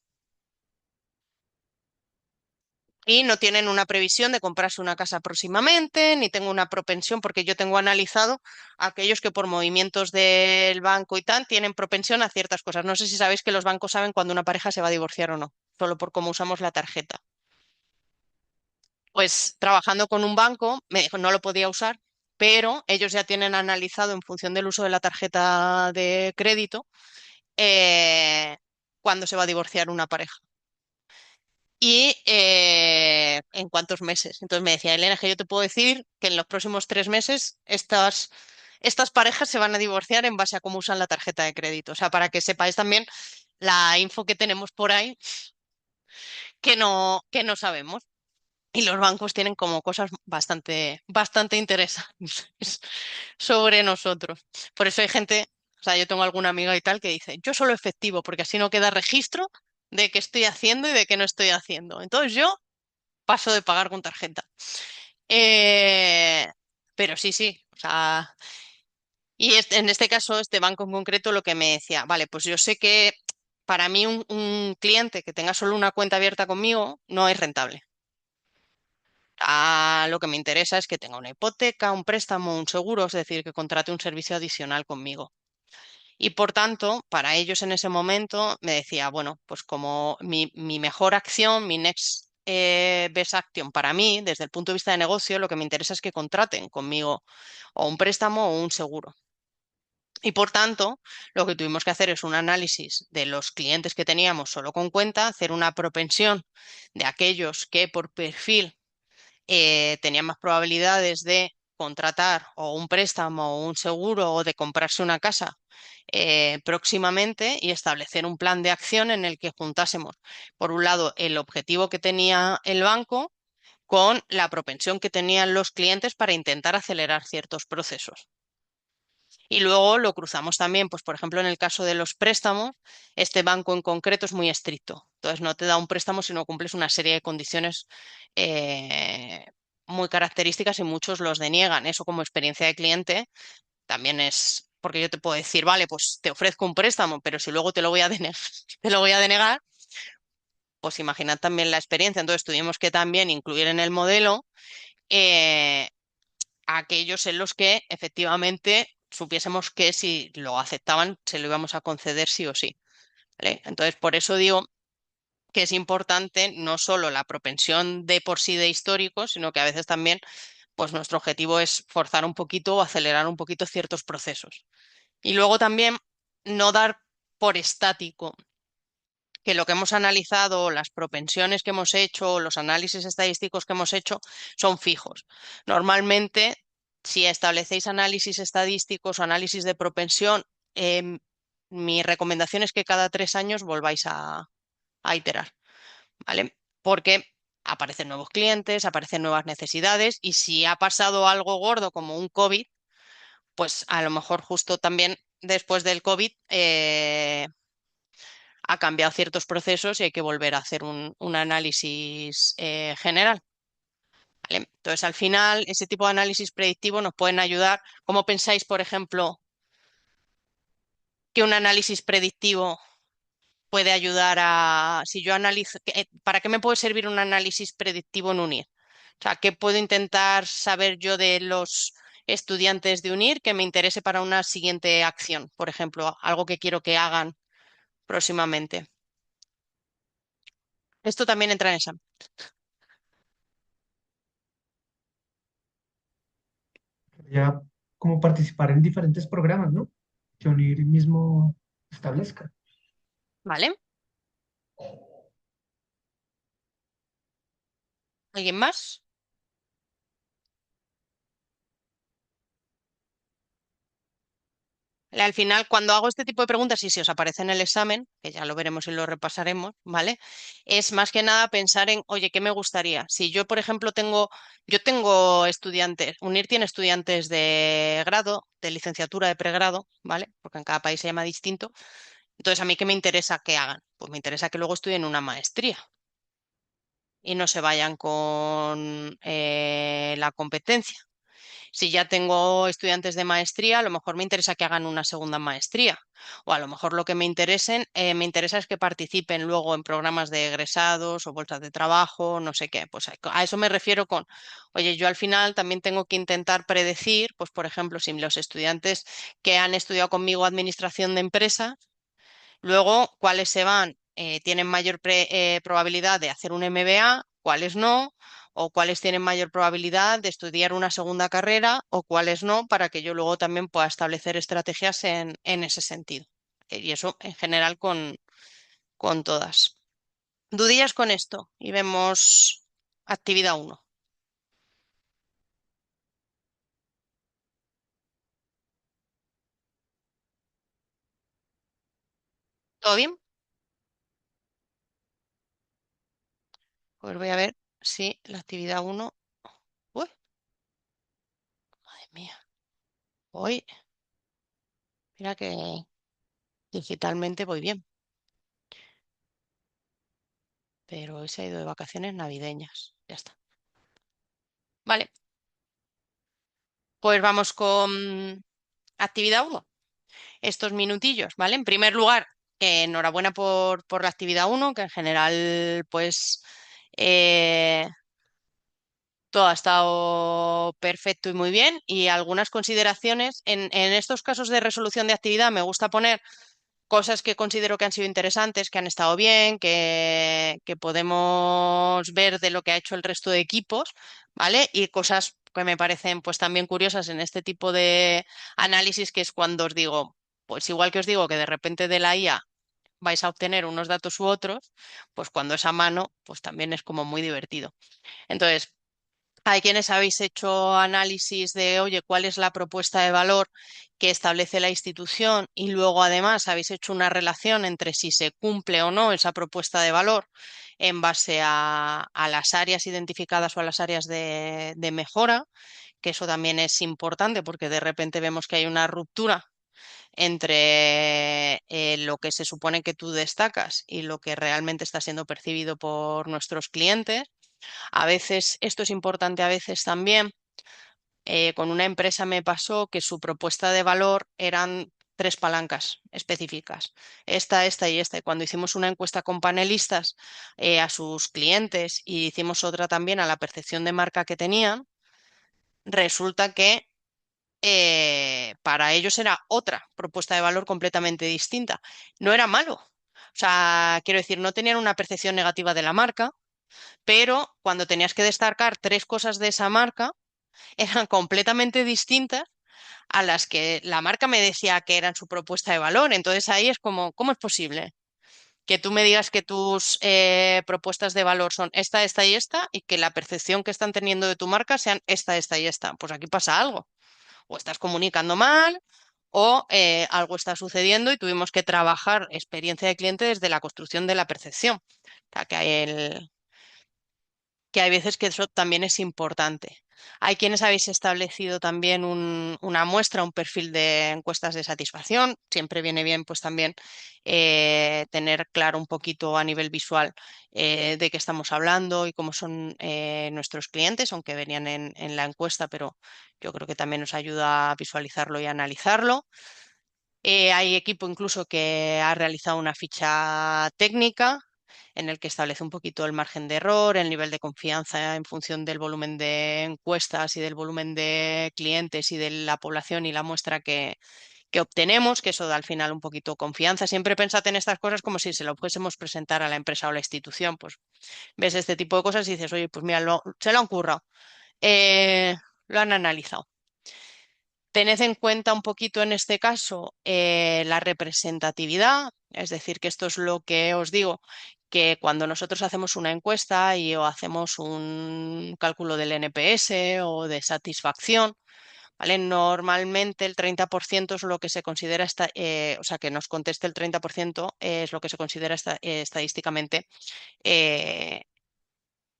Y no tienen una previsión de comprarse una casa próximamente, ni tengo una propensión, porque yo tengo analizado a aquellos que por movimientos del banco y tal tienen propensión a ciertas cosas. No sé si sabéis que los bancos saben cuando una pareja se va a divorciar o no, solo por cómo usamos la tarjeta. Pues trabajando con un banco, me dijo no lo podía usar, pero ellos ya tienen analizado en función del uso de la tarjeta de crédito eh, cuándo se va a divorciar una pareja y en cuántos meses. Entonces me decía, Elena, que yo te puedo decir que en los próximos 3 meses estas parejas se van a divorciar en base a cómo usan la tarjeta de crédito. O sea, para que sepáis también la info que tenemos por ahí que no sabemos. Y los bancos tienen como cosas bastante, bastante interesantes sobre nosotros. Por eso hay gente, o sea, yo tengo alguna amiga y tal que dice, yo solo efectivo, porque así no queda registro de qué estoy haciendo y de qué no estoy haciendo. Entonces yo paso de pagar con tarjeta. Eh, pero sí, sí, o sea, y en este caso, este banco en concreto lo que me decía, vale, pues yo sé que para mí un cliente que tenga solo una cuenta abierta conmigo no es rentable. Lo que me interesa es que tenga una hipoteca, un préstamo, un seguro, es decir, que contrate un servicio adicional conmigo. Y por tanto, para ellos en ese momento me decía, bueno, pues como mi mejor acción, mi next best action para mí, desde el punto de vista de negocio, lo que me interesa es que contraten conmigo o un préstamo o un seguro. Y por tanto, lo que tuvimos que hacer es un análisis de los clientes que teníamos solo con cuenta, hacer una propensión de aquellos que por perfil tenían más probabilidades de contratar o un préstamo o un seguro o de comprarse una casa próximamente y establecer un plan de acción en el que juntásemos, por un lado, el objetivo que tenía el banco con la propensión que tenían los clientes para intentar acelerar ciertos procesos. Y luego lo cruzamos también, pues por ejemplo, en el caso de los préstamos, este banco en concreto es muy estricto. Entonces no te da un préstamo si no cumples una serie de condiciones eh, muy características y muchos los deniegan. Eso como experiencia de cliente también es, porque yo te puedo decir, vale, pues te ofrezco un préstamo, pero si luego te lo voy a denegar, te lo voy a denegar, pues imaginad también la experiencia. Entonces tuvimos que también incluir en el modelo eh, aquellos en los que efectivamente supiésemos que si lo aceptaban se lo íbamos a conceder sí o sí. ¿Vale? Entonces, por eso digo que es importante no solo la propensión de por sí de históricos, sino que a veces también, pues nuestro objetivo es forzar un poquito o acelerar un poquito ciertos procesos. Y luego también no dar por estático que lo que hemos analizado, las propensiones que hemos hecho, los análisis estadísticos que hemos hecho son fijos. Normalmente, si establecéis análisis estadísticos o análisis de propensión, mi recomendación es que cada 3 años volváis a iterar, ¿vale? Porque aparecen nuevos clientes, aparecen nuevas necesidades y si ha pasado algo gordo como un COVID, pues a lo mejor justo también después del COVID ha cambiado ciertos procesos y hay que volver a hacer un análisis general. ¿Vale? Entonces, al final, ese tipo de análisis predictivo nos pueden ayudar. ¿Cómo pensáis, por ejemplo, que un análisis predictivo puede ayudar a, si yo analizo, ¿para qué me puede servir un análisis predictivo en UNIR? O sea, ¿qué puedo intentar saber yo de los estudiantes de UNIR que me interese para una siguiente acción? Por ejemplo, algo que quiero que hagan próximamente. Esto también entra en examen. Ya como participar en diferentes programas, ¿no? Que UNIR mismo establezca. ¿Vale? ¿Alguien más? Al final, cuando hago este tipo de preguntas, y si os aparece en el examen, que ya lo veremos y lo repasaremos, ¿vale? Es más que nada pensar en, oye, ¿qué me gustaría? Si yo, por ejemplo, yo tengo estudiantes, UNIR tiene estudiantes de grado, de licenciatura, de pregrado, ¿vale? Porque en cada país se llama distinto. Entonces, ¿a mí qué me interesa que hagan? Pues me interesa que luego estudien una maestría y no se vayan con la competencia. Si ya tengo estudiantes de maestría, a lo mejor me interesa que hagan una segunda maestría. O a lo mejor lo que me interesa es que participen luego en programas de egresados o bolsas de trabajo, no sé qué. Pues a eso me refiero con, oye, yo al final también tengo que intentar predecir, pues por ejemplo, si los estudiantes que han estudiado conmigo administración de empresas, luego cuáles se van, tienen mayor probabilidad de hacer un MBA, cuáles no, o cuáles tienen mayor probabilidad de estudiar una segunda carrera o cuáles no, para que yo luego también pueda establecer estrategias en ese sentido. Y eso en general con todas. ¿Dudillas con esto? Y vemos actividad uno. ¿Todo bien? Pues voy a ver si la actividad uno. Uy, madre mía. Hoy, mira que digitalmente voy bien, pero hoy se ha ido de vacaciones navideñas. Ya está. Vale, pues vamos con actividad uno. Estos minutillos, ¿vale? En primer lugar, enhorabuena por la actividad uno, que en general, pues, eh, todo ha estado perfecto y muy bien. Y algunas consideraciones. En estos casos de resolución de actividad me gusta poner cosas que considero que han sido interesantes, que han estado bien, que podemos ver de lo que ha hecho el resto de equipos, ¿vale? Y cosas que me parecen pues también curiosas en este tipo de análisis, que es cuando os digo, pues igual que os digo que de repente de la IA vais a obtener unos datos u otros, pues cuando es a mano, pues también es como muy divertido. Entonces, hay quienes habéis hecho análisis de, oye, ¿cuál es la propuesta de valor que establece la institución? Y luego además habéis hecho una relación entre si se cumple o no esa propuesta de valor en base a las áreas identificadas o a las áreas de mejora, que eso también es importante porque de repente vemos que hay una ruptura entre lo que se supone que tú destacas y lo que realmente está siendo percibido por nuestros clientes. A veces, esto es importante a veces también. Con una empresa me pasó que su propuesta de valor eran tres palancas específicas, esta y esta. Y cuando hicimos una encuesta con panelistas a sus clientes y hicimos otra también a la percepción de marca que tenían, resulta que para ellos era otra propuesta de valor completamente distinta. No era malo. O sea, quiero decir, no tenían una percepción negativa de la marca, pero cuando tenías que destacar tres cosas de esa marca, eran completamente distintas a las que la marca me decía que eran su propuesta de valor. Entonces ahí es como, ¿cómo es posible que tú me digas que tus propuestas de valor son esta y esta y que la percepción que están teniendo de tu marca sean esta y esta? Pues aquí pasa algo. O estás comunicando mal o algo está sucediendo y tuvimos que trabajar experiencia de cliente desde la construcción de la percepción. O sea, que hay veces que eso también es importante. Hay quienes habéis establecido también una muestra, un perfil de encuestas de satisfacción. Siempre viene bien, pues también tener claro un poquito a nivel visual de qué estamos hablando y cómo son nuestros clientes, aunque venían en la encuesta, pero yo creo que también nos ayuda a visualizarlo y a analizarlo. Hay equipo incluso que ha realizado una ficha técnica en el que establece un poquito el margen de error, el nivel de confianza en función del volumen de encuestas y del volumen de clientes y de la población y la muestra que obtenemos, que eso da al final un poquito confianza. Siempre pensad en estas cosas como si se lo fuésemos presentar a la empresa o la institución. Pues ves este tipo de cosas y dices, oye, pues mira, se lo han currado, eh, lo han analizado. Tened en cuenta un poquito en este caso la representatividad, es decir, que esto es lo que os digo, que cuando nosotros hacemos una encuesta y o hacemos un cálculo del NPS o de satisfacción, ¿vale? Normalmente el 30% es lo que se considera, o sea, que nos conteste el 30% es lo que se considera estadísticamente eh,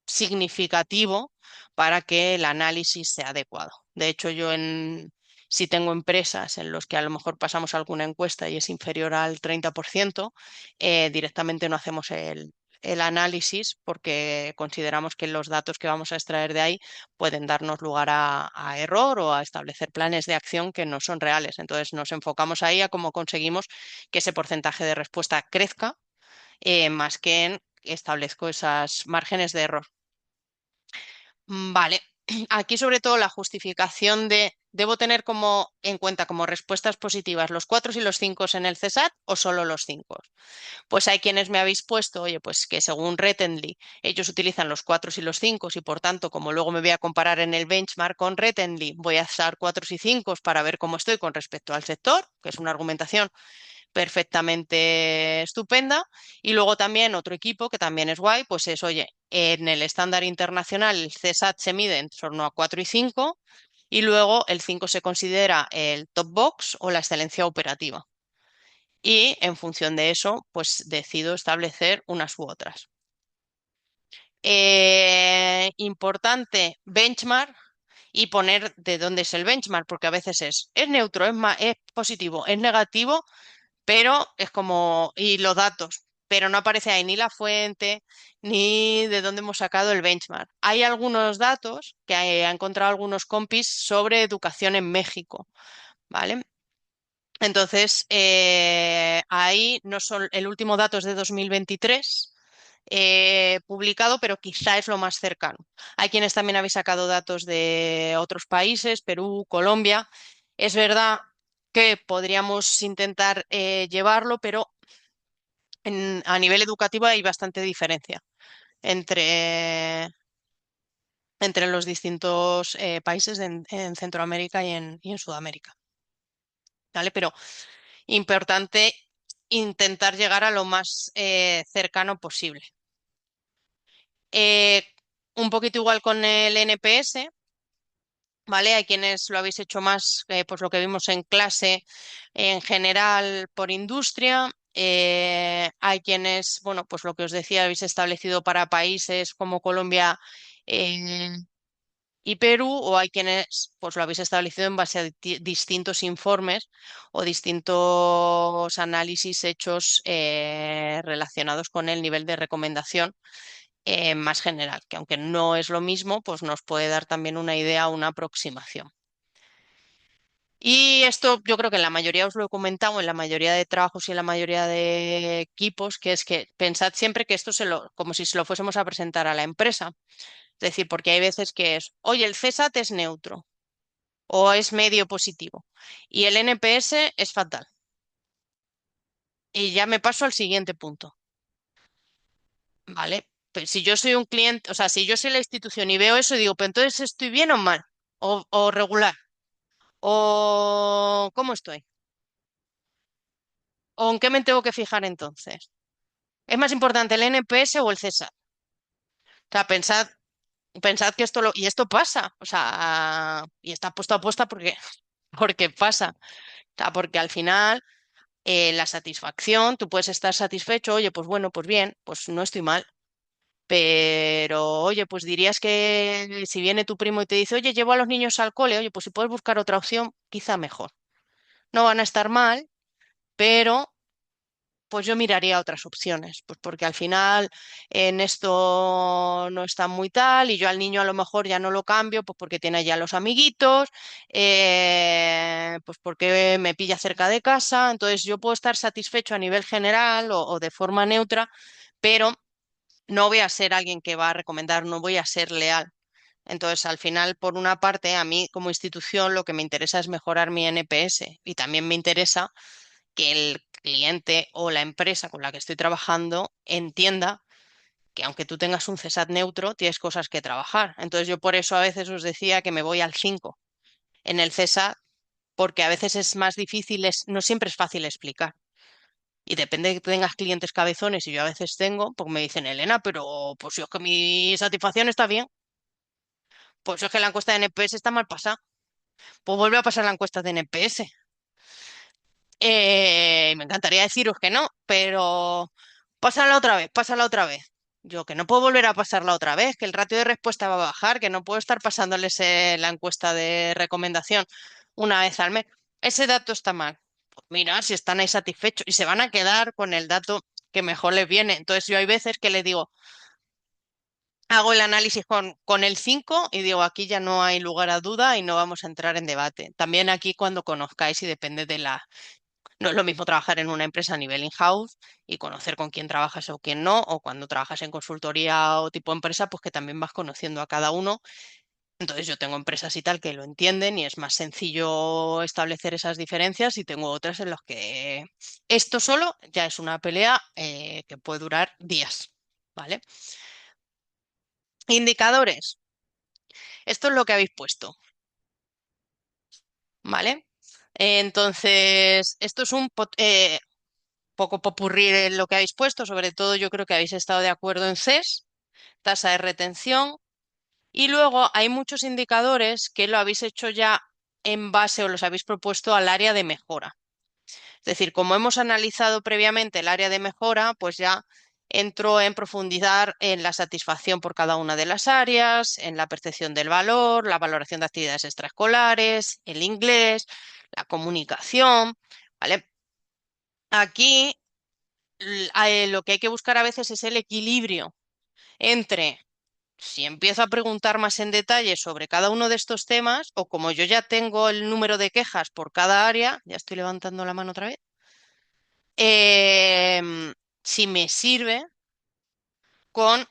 significativo para que el análisis sea adecuado. De hecho, si tengo empresas en las que a lo mejor pasamos alguna encuesta y es inferior al 30%, directamente no hacemos el análisis porque consideramos que los datos que vamos a extraer de ahí pueden darnos lugar a error o a establecer planes de acción que no son reales. Entonces nos enfocamos ahí a cómo conseguimos que ese porcentaje de respuesta crezca más que en establezco esos márgenes de error. Vale, aquí sobre todo la justificación de, ¿debo tener como en cuenta como respuestas positivas los 4 y los 5 en el CSAT o solo los 5? Pues hay quienes me habéis puesto, oye, pues que según Rettenly ellos utilizan los 4 y los 5 y por tanto, como luego me voy a comparar en el benchmark con Rettenly, voy a usar 4 y 5 para ver cómo estoy con respecto al sector, que es una argumentación perfectamente estupenda. Y luego también otro equipo que también es guay, pues es, oye, en el estándar internacional el CSAT se mide en torno a 4 y 5 y luego el 5 se considera el top box o la excelencia operativa. Y en función de eso, pues decido establecer unas u otras. Importante, benchmark y poner de dónde es el benchmark, porque a veces es neutro, es positivo, es negativo, pero es como, y los datos, pero no aparece ahí ni la fuente ni de dónde hemos sacado el benchmark. Hay algunos datos que ha encontrado algunos compis sobre educación en México, ¿vale? Entonces, ahí no son, el último dato es de 2023 publicado, pero quizá es lo más cercano. Hay quienes también habéis sacado datos de otros países, Perú, Colombia. Es verdad que podríamos intentar llevarlo, pero a nivel educativo hay bastante diferencia entre, entre los distintos países en Centroamérica y en Sudamérica. ¿Vale? Pero importante intentar llegar a lo más cercano posible. Eh, un poquito igual con el NPS, ¿vale? Hay quienes lo habéis hecho más, pues lo que vimos en clase, en general por industria. Hay quienes, bueno, pues lo que os decía, habéis establecido para países como Colombia y Perú, o hay quienes, pues lo habéis establecido en base a distintos informes o distintos análisis hechos relacionados con el nivel de recomendación más general, que aunque no es lo mismo, pues nos puede dar también una idea, una aproximación. Y esto yo creo que en la mayoría os lo he comentado, en la mayoría de trabajos y en la mayoría de equipos, que es que pensad siempre que esto como si se lo fuésemos a presentar a la empresa. Es decir, porque hay veces que es, oye, el CSAT es neutro o es medio positivo y el NPS es fatal. Y ya me paso al siguiente punto, ¿vale? Pues si yo soy un cliente, o sea, si yo soy la institución y veo eso y digo, pero entonces estoy bien o mal, o regular, o ¿cómo estoy? ¿O en qué me tengo que fijar entonces? ¿Es más importante el NPS o el CSAT? O sea, pensad que y esto pasa, o sea, y está puesto a posta porque, porque pasa. O sea, porque al final la satisfacción, tú puedes estar satisfecho, oye, pues bueno, pues bien, pues no estoy mal. Pero, oye, pues dirías que si viene tu primo y te dice, oye, llevo a los niños al cole, oye, pues si puedes buscar otra opción, quizá mejor. No van a estar mal, pero pues yo miraría otras opciones, pues porque al final en esto no está muy tal y yo al niño a lo mejor ya no lo cambio, pues porque tiene ya los amiguitos, pues porque me pilla cerca de casa, entonces yo puedo estar satisfecho a nivel general o de forma neutra, pero no voy a ser alguien que va a recomendar, no voy a ser leal. Entonces, al final, por una parte, a mí como institución lo que me interesa es mejorar mi NPS y también me interesa que el cliente o la empresa con la que estoy trabajando entienda que aunque tú tengas un CSAT neutro, tienes cosas que trabajar. Entonces yo por eso a veces os decía que me voy al 5 en el CSAT, porque a veces es más difícil, no siempre es fácil explicar. Y depende de que tengas clientes cabezones, y yo a veces tengo, pues me dicen, Elena, pero pues si es que mi satisfacción está bien, pues si es que la encuesta de NPS está mal pasada, pues vuelve a pasar la encuesta de NPS. Me encantaría deciros que no, pero pásala otra vez, pásala otra vez. Yo que no puedo volver a pasarla otra vez, que el ratio de respuesta va a bajar, que no puedo estar pasándoles la encuesta de recomendación una vez al mes. Ese dato está mal. Pues mira, si están ahí satisfechos y se van a quedar con el dato que mejor les viene. Entonces yo hay veces que les digo, hago el análisis con el 5 y digo, aquí ya no hay lugar a duda y no vamos a entrar en debate. También aquí cuando conozcáis y depende de no es lo mismo trabajar en una empresa a nivel in-house y conocer con quién trabajas o quién no, o cuando trabajas en consultoría o tipo empresa, pues que también vas conociendo a cada uno. Entonces yo tengo empresas y tal que lo entienden y es más sencillo establecer esas diferencias y tengo otras en las que esto solo ya es una pelea que puede durar días, ¿vale? Indicadores. Esto es lo que habéis puesto, ¿vale? Entonces, esto es un poco popurrí de lo que habéis puesto, sobre todo yo creo que habéis estado de acuerdo en CES, tasa de retención, y luego hay muchos indicadores que lo habéis hecho ya en base o los habéis propuesto al área de mejora. Es decir, como hemos analizado previamente el área de mejora, pues ya entro en profundizar en la satisfacción por cada una de las áreas, en la percepción del valor, la valoración de actividades extraescolares, el inglés, la comunicación, ¿vale? Aquí lo que hay que buscar a veces es el equilibrio entre si empiezo a preguntar más en detalle sobre cada uno de estos temas, o como yo ya tengo el número de quejas por cada área, ya estoy levantando la mano otra vez, si me sirve con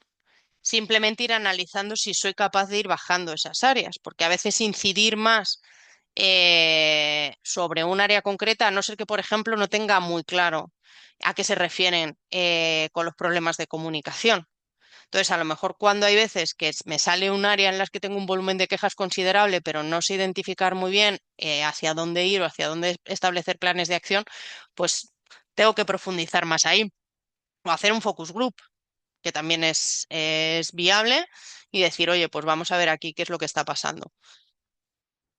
simplemente ir analizando si soy capaz de ir bajando esas áreas, porque a veces incidir más sobre un área concreta, a no ser que, por ejemplo, no tenga muy claro a qué se refieren con los problemas de comunicación. Entonces, a lo mejor cuando hay veces que me sale un área en las que tengo un volumen de quejas considerable, pero no sé identificar muy bien hacia dónde ir o hacia dónde establecer planes de acción, pues tengo que profundizar más ahí o hacer un focus group, que también es viable, y decir, oye, pues vamos a ver aquí qué es lo que está pasando.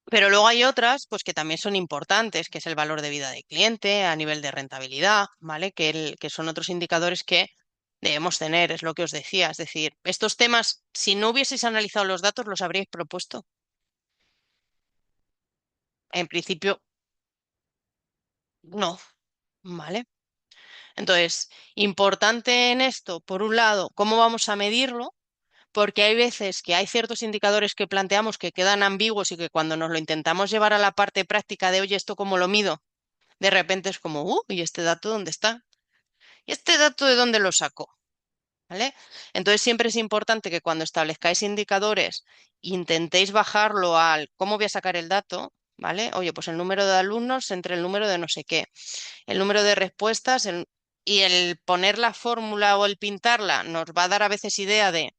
Pero luego hay otras, pues que también son importantes, que es el valor de vida del cliente a nivel de rentabilidad, ¿vale? Que son otros indicadores que debemos tener, es lo que os decía. Es decir, estos temas, si no hubieseis analizado los datos, los habríais propuesto. En principio, no, ¿vale? Entonces, importante en esto, por un lado, cómo vamos a medirlo, porque hay veces que hay ciertos indicadores que planteamos que quedan ambiguos y que cuando nos lo intentamos llevar a la parte práctica de, oye, ¿esto cómo lo mido? De repente es como, ¿y este dato dónde está? ¿Y este dato de dónde lo saco? ¿Vale? Entonces siempre es importante que cuando establezcáis indicadores intentéis bajarlo al cómo voy a sacar el dato, ¿vale? Oye, pues el número de alumnos entre el número de no sé qué, el número de respuestas y el poner la fórmula o el pintarla nos va a dar a veces idea de,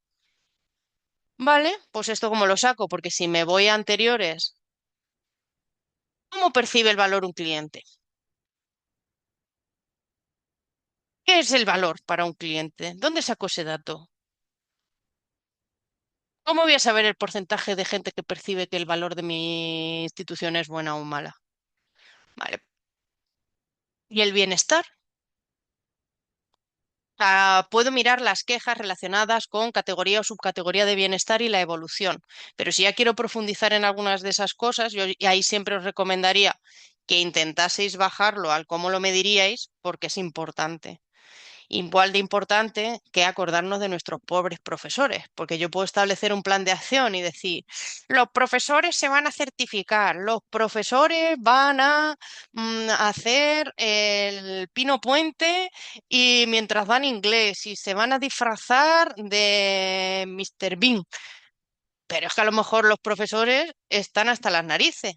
vale, pues esto cómo lo saco, porque si me voy a anteriores, ¿cómo percibe el valor un cliente? ¿Qué es el valor para un cliente? ¿Dónde sacó ese dato? ¿Cómo voy a saber el porcentaje de gente que percibe que el valor de mi institución es buena o mala? Vale. ¿Y el bienestar? Puedo mirar las quejas relacionadas con categoría o subcategoría de bienestar y la evolución. Pero si ya quiero profundizar en algunas de esas cosas, yo y ahí siempre os recomendaría que intentaseis bajarlo al cómo lo mediríais, porque es importante. Igual de importante que acordarnos de nuestros pobres profesores, porque yo puedo establecer un plan de acción y decir, los profesores se van a certificar, los profesores van a hacer el pino puente y mientras dan inglés y se van a disfrazar de Mr. Bean. Pero es que a lo mejor los profesores están hasta las narices.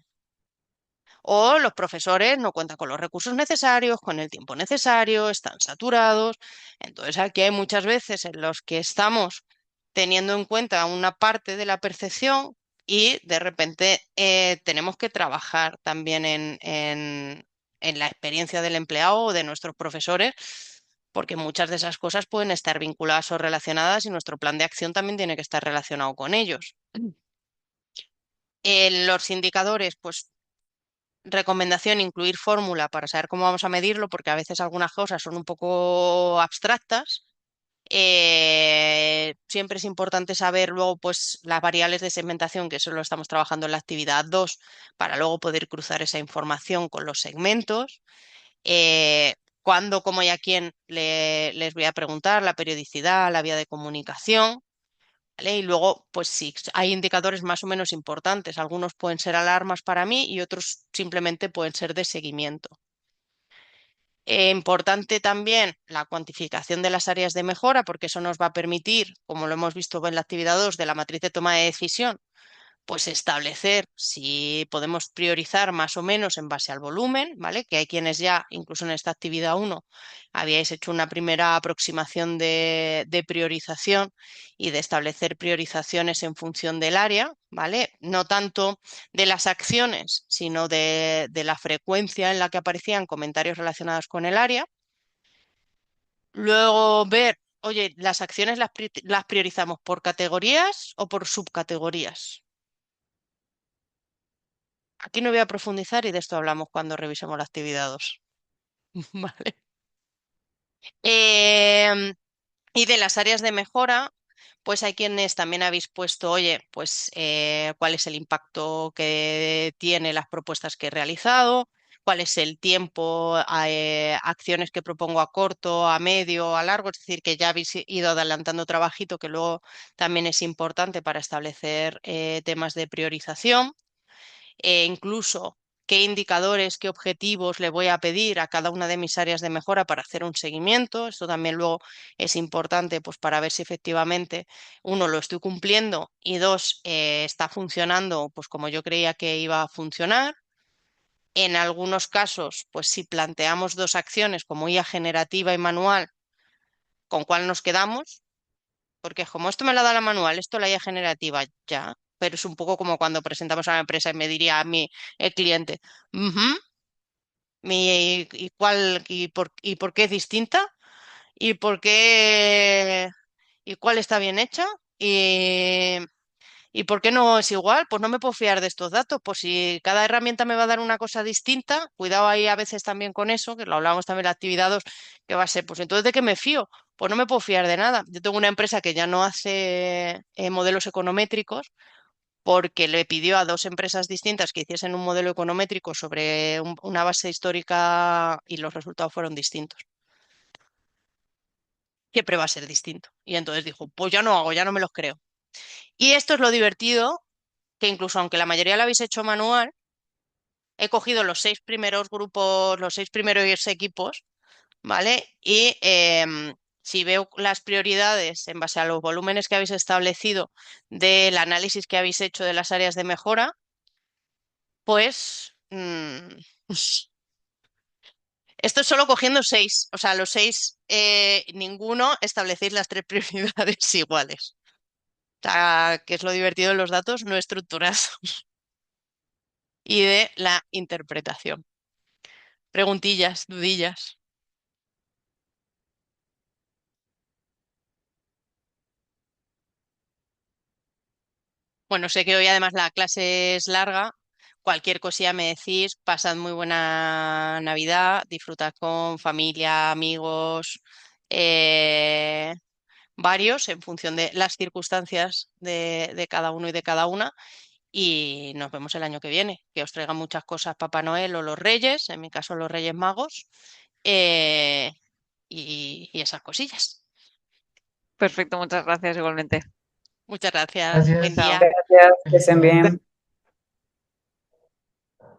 O los profesores no cuentan con los recursos necesarios, con el tiempo necesario, están saturados. Entonces aquí hay muchas veces en los que estamos teniendo en cuenta una parte de la percepción y de repente tenemos que trabajar también en la experiencia del empleado o de nuestros profesores, porque muchas de esas cosas pueden estar vinculadas o relacionadas y nuestro plan de acción también tiene que estar relacionado con ellos. En los indicadores, pues recomendación, incluir fórmula para saber cómo vamos a medirlo, porque a veces algunas cosas son un poco abstractas. Siempre es importante saber luego pues, las variables de segmentación, que eso lo estamos trabajando en la actividad 2, para luego poder cruzar esa información con los segmentos. Cuándo, cómo y a quién les voy a preguntar, la periodicidad, la vía de comunicación. ¿Vale? Y luego, pues sí, hay indicadores más o menos importantes. Algunos pueden ser alarmas para mí y otros simplemente pueden ser de seguimiento. Importante también la cuantificación de las áreas de mejora, porque eso nos va a permitir, como lo hemos visto en la actividad 2 de la matriz de toma de decisión, pues establecer si podemos priorizar más o menos en base al volumen, ¿vale? Que hay quienes ya, incluso en esta actividad 1, habíais hecho una primera aproximación de priorización y de establecer priorizaciones en función del área, ¿vale? No tanto de las acciones, sino de la frecuencia en la que aparecían comentarios relacionados con el área. Luego ver, oye, las acciones las priorizamos por categorías o por subcategorías. Aquí no voy a profundizar y de esto hablamos cuando revisemos la actividad 2. Vale. Em, y de las áreas de mejora, pues hay quienes también habéis puesto, oye, pues cuál es el impacto que tiene las propuestas que he realizado, cuál es el tiempo, acciones que propongo a corto, a medio, a largo, es decir, que ya habéis ido adelantando trabajito que luego también es importante para establecer temas de priorización. Incluso qué indicadores, qué objetivos le voy a pedir a cada una de mis áreas de mejora para hacer un seguimiento. Esto también luego es importante pues, para ver si efectivamente, uno, lo estoy cumpliendo y dos, está funcionando pues, como yo creía que iba a funcionar. En algunos casos, pues si planteamos dos acciones como IA generativa y manual, ¿con cuál nos quedamos? Porque es como esto me la da la manual, esto la IA generativa, ya. Pero es un poco como cuando presentamos a la empresa y me diría a mí el cliente, "Ujú, ¿y cuál, y por qué es distinta? ¿Y por qué, y cuál está bien hecha? ¿Y por qué no es igual? Pues no me puedo fiar de estos datos. Pues si cada herramienta me va a dar una cosa distinta, cuidado ahí a veces también con eso, que lo hablábamos también en la actividad 2, que va a ser, pues entonces ¿de qué me fío? Pues no me puedo fiar de nada. Yo tengo una empresa que ya no hace modelos econométricos porque le pidió a dos empresas distintas que hiciesen un modelo econométrico sobre una base histórica y los resultados fueron distintos. Siempre va a ser distinto. Y entonces dijo, pues ya no hago, ya no me los creo. Y esto es lo divertido, que incluso aunque la mayoría lo habéis hecho manual, he cogido los 6 primeros grupos, los 6 primeros equipos, ¿vale? Y si veo las prioridades en base a los volúmenes que habéis establecido del análisis que habéis hecho de las áreas de mejora, pues esto es solo cogiendo 6, o sea, los 6, ninguno establecéis las 3 prioridades iguales. O sea, que es lo divertido de los datos no estructurados y de la interpretación. Preguntillas, dudillas. Bueno, sé que hoy además la clase es larga. Cualquier cosilla me decís, pasad muy buena Navidad, disfrutad con familia, amigos, eh, varios en función de las circunstancias de cada uno y de cada una. Y nos vemos el año que viene. Que os traigan muchas cosas Papá Noel o los Reyes, en mi caso los Reyes Magos, eh, y esas cosillas. Perfecto, muchas gracias igualmente. Muchas gracias. Buen Gracias. día. Gracias, que Feliz estén día. bien.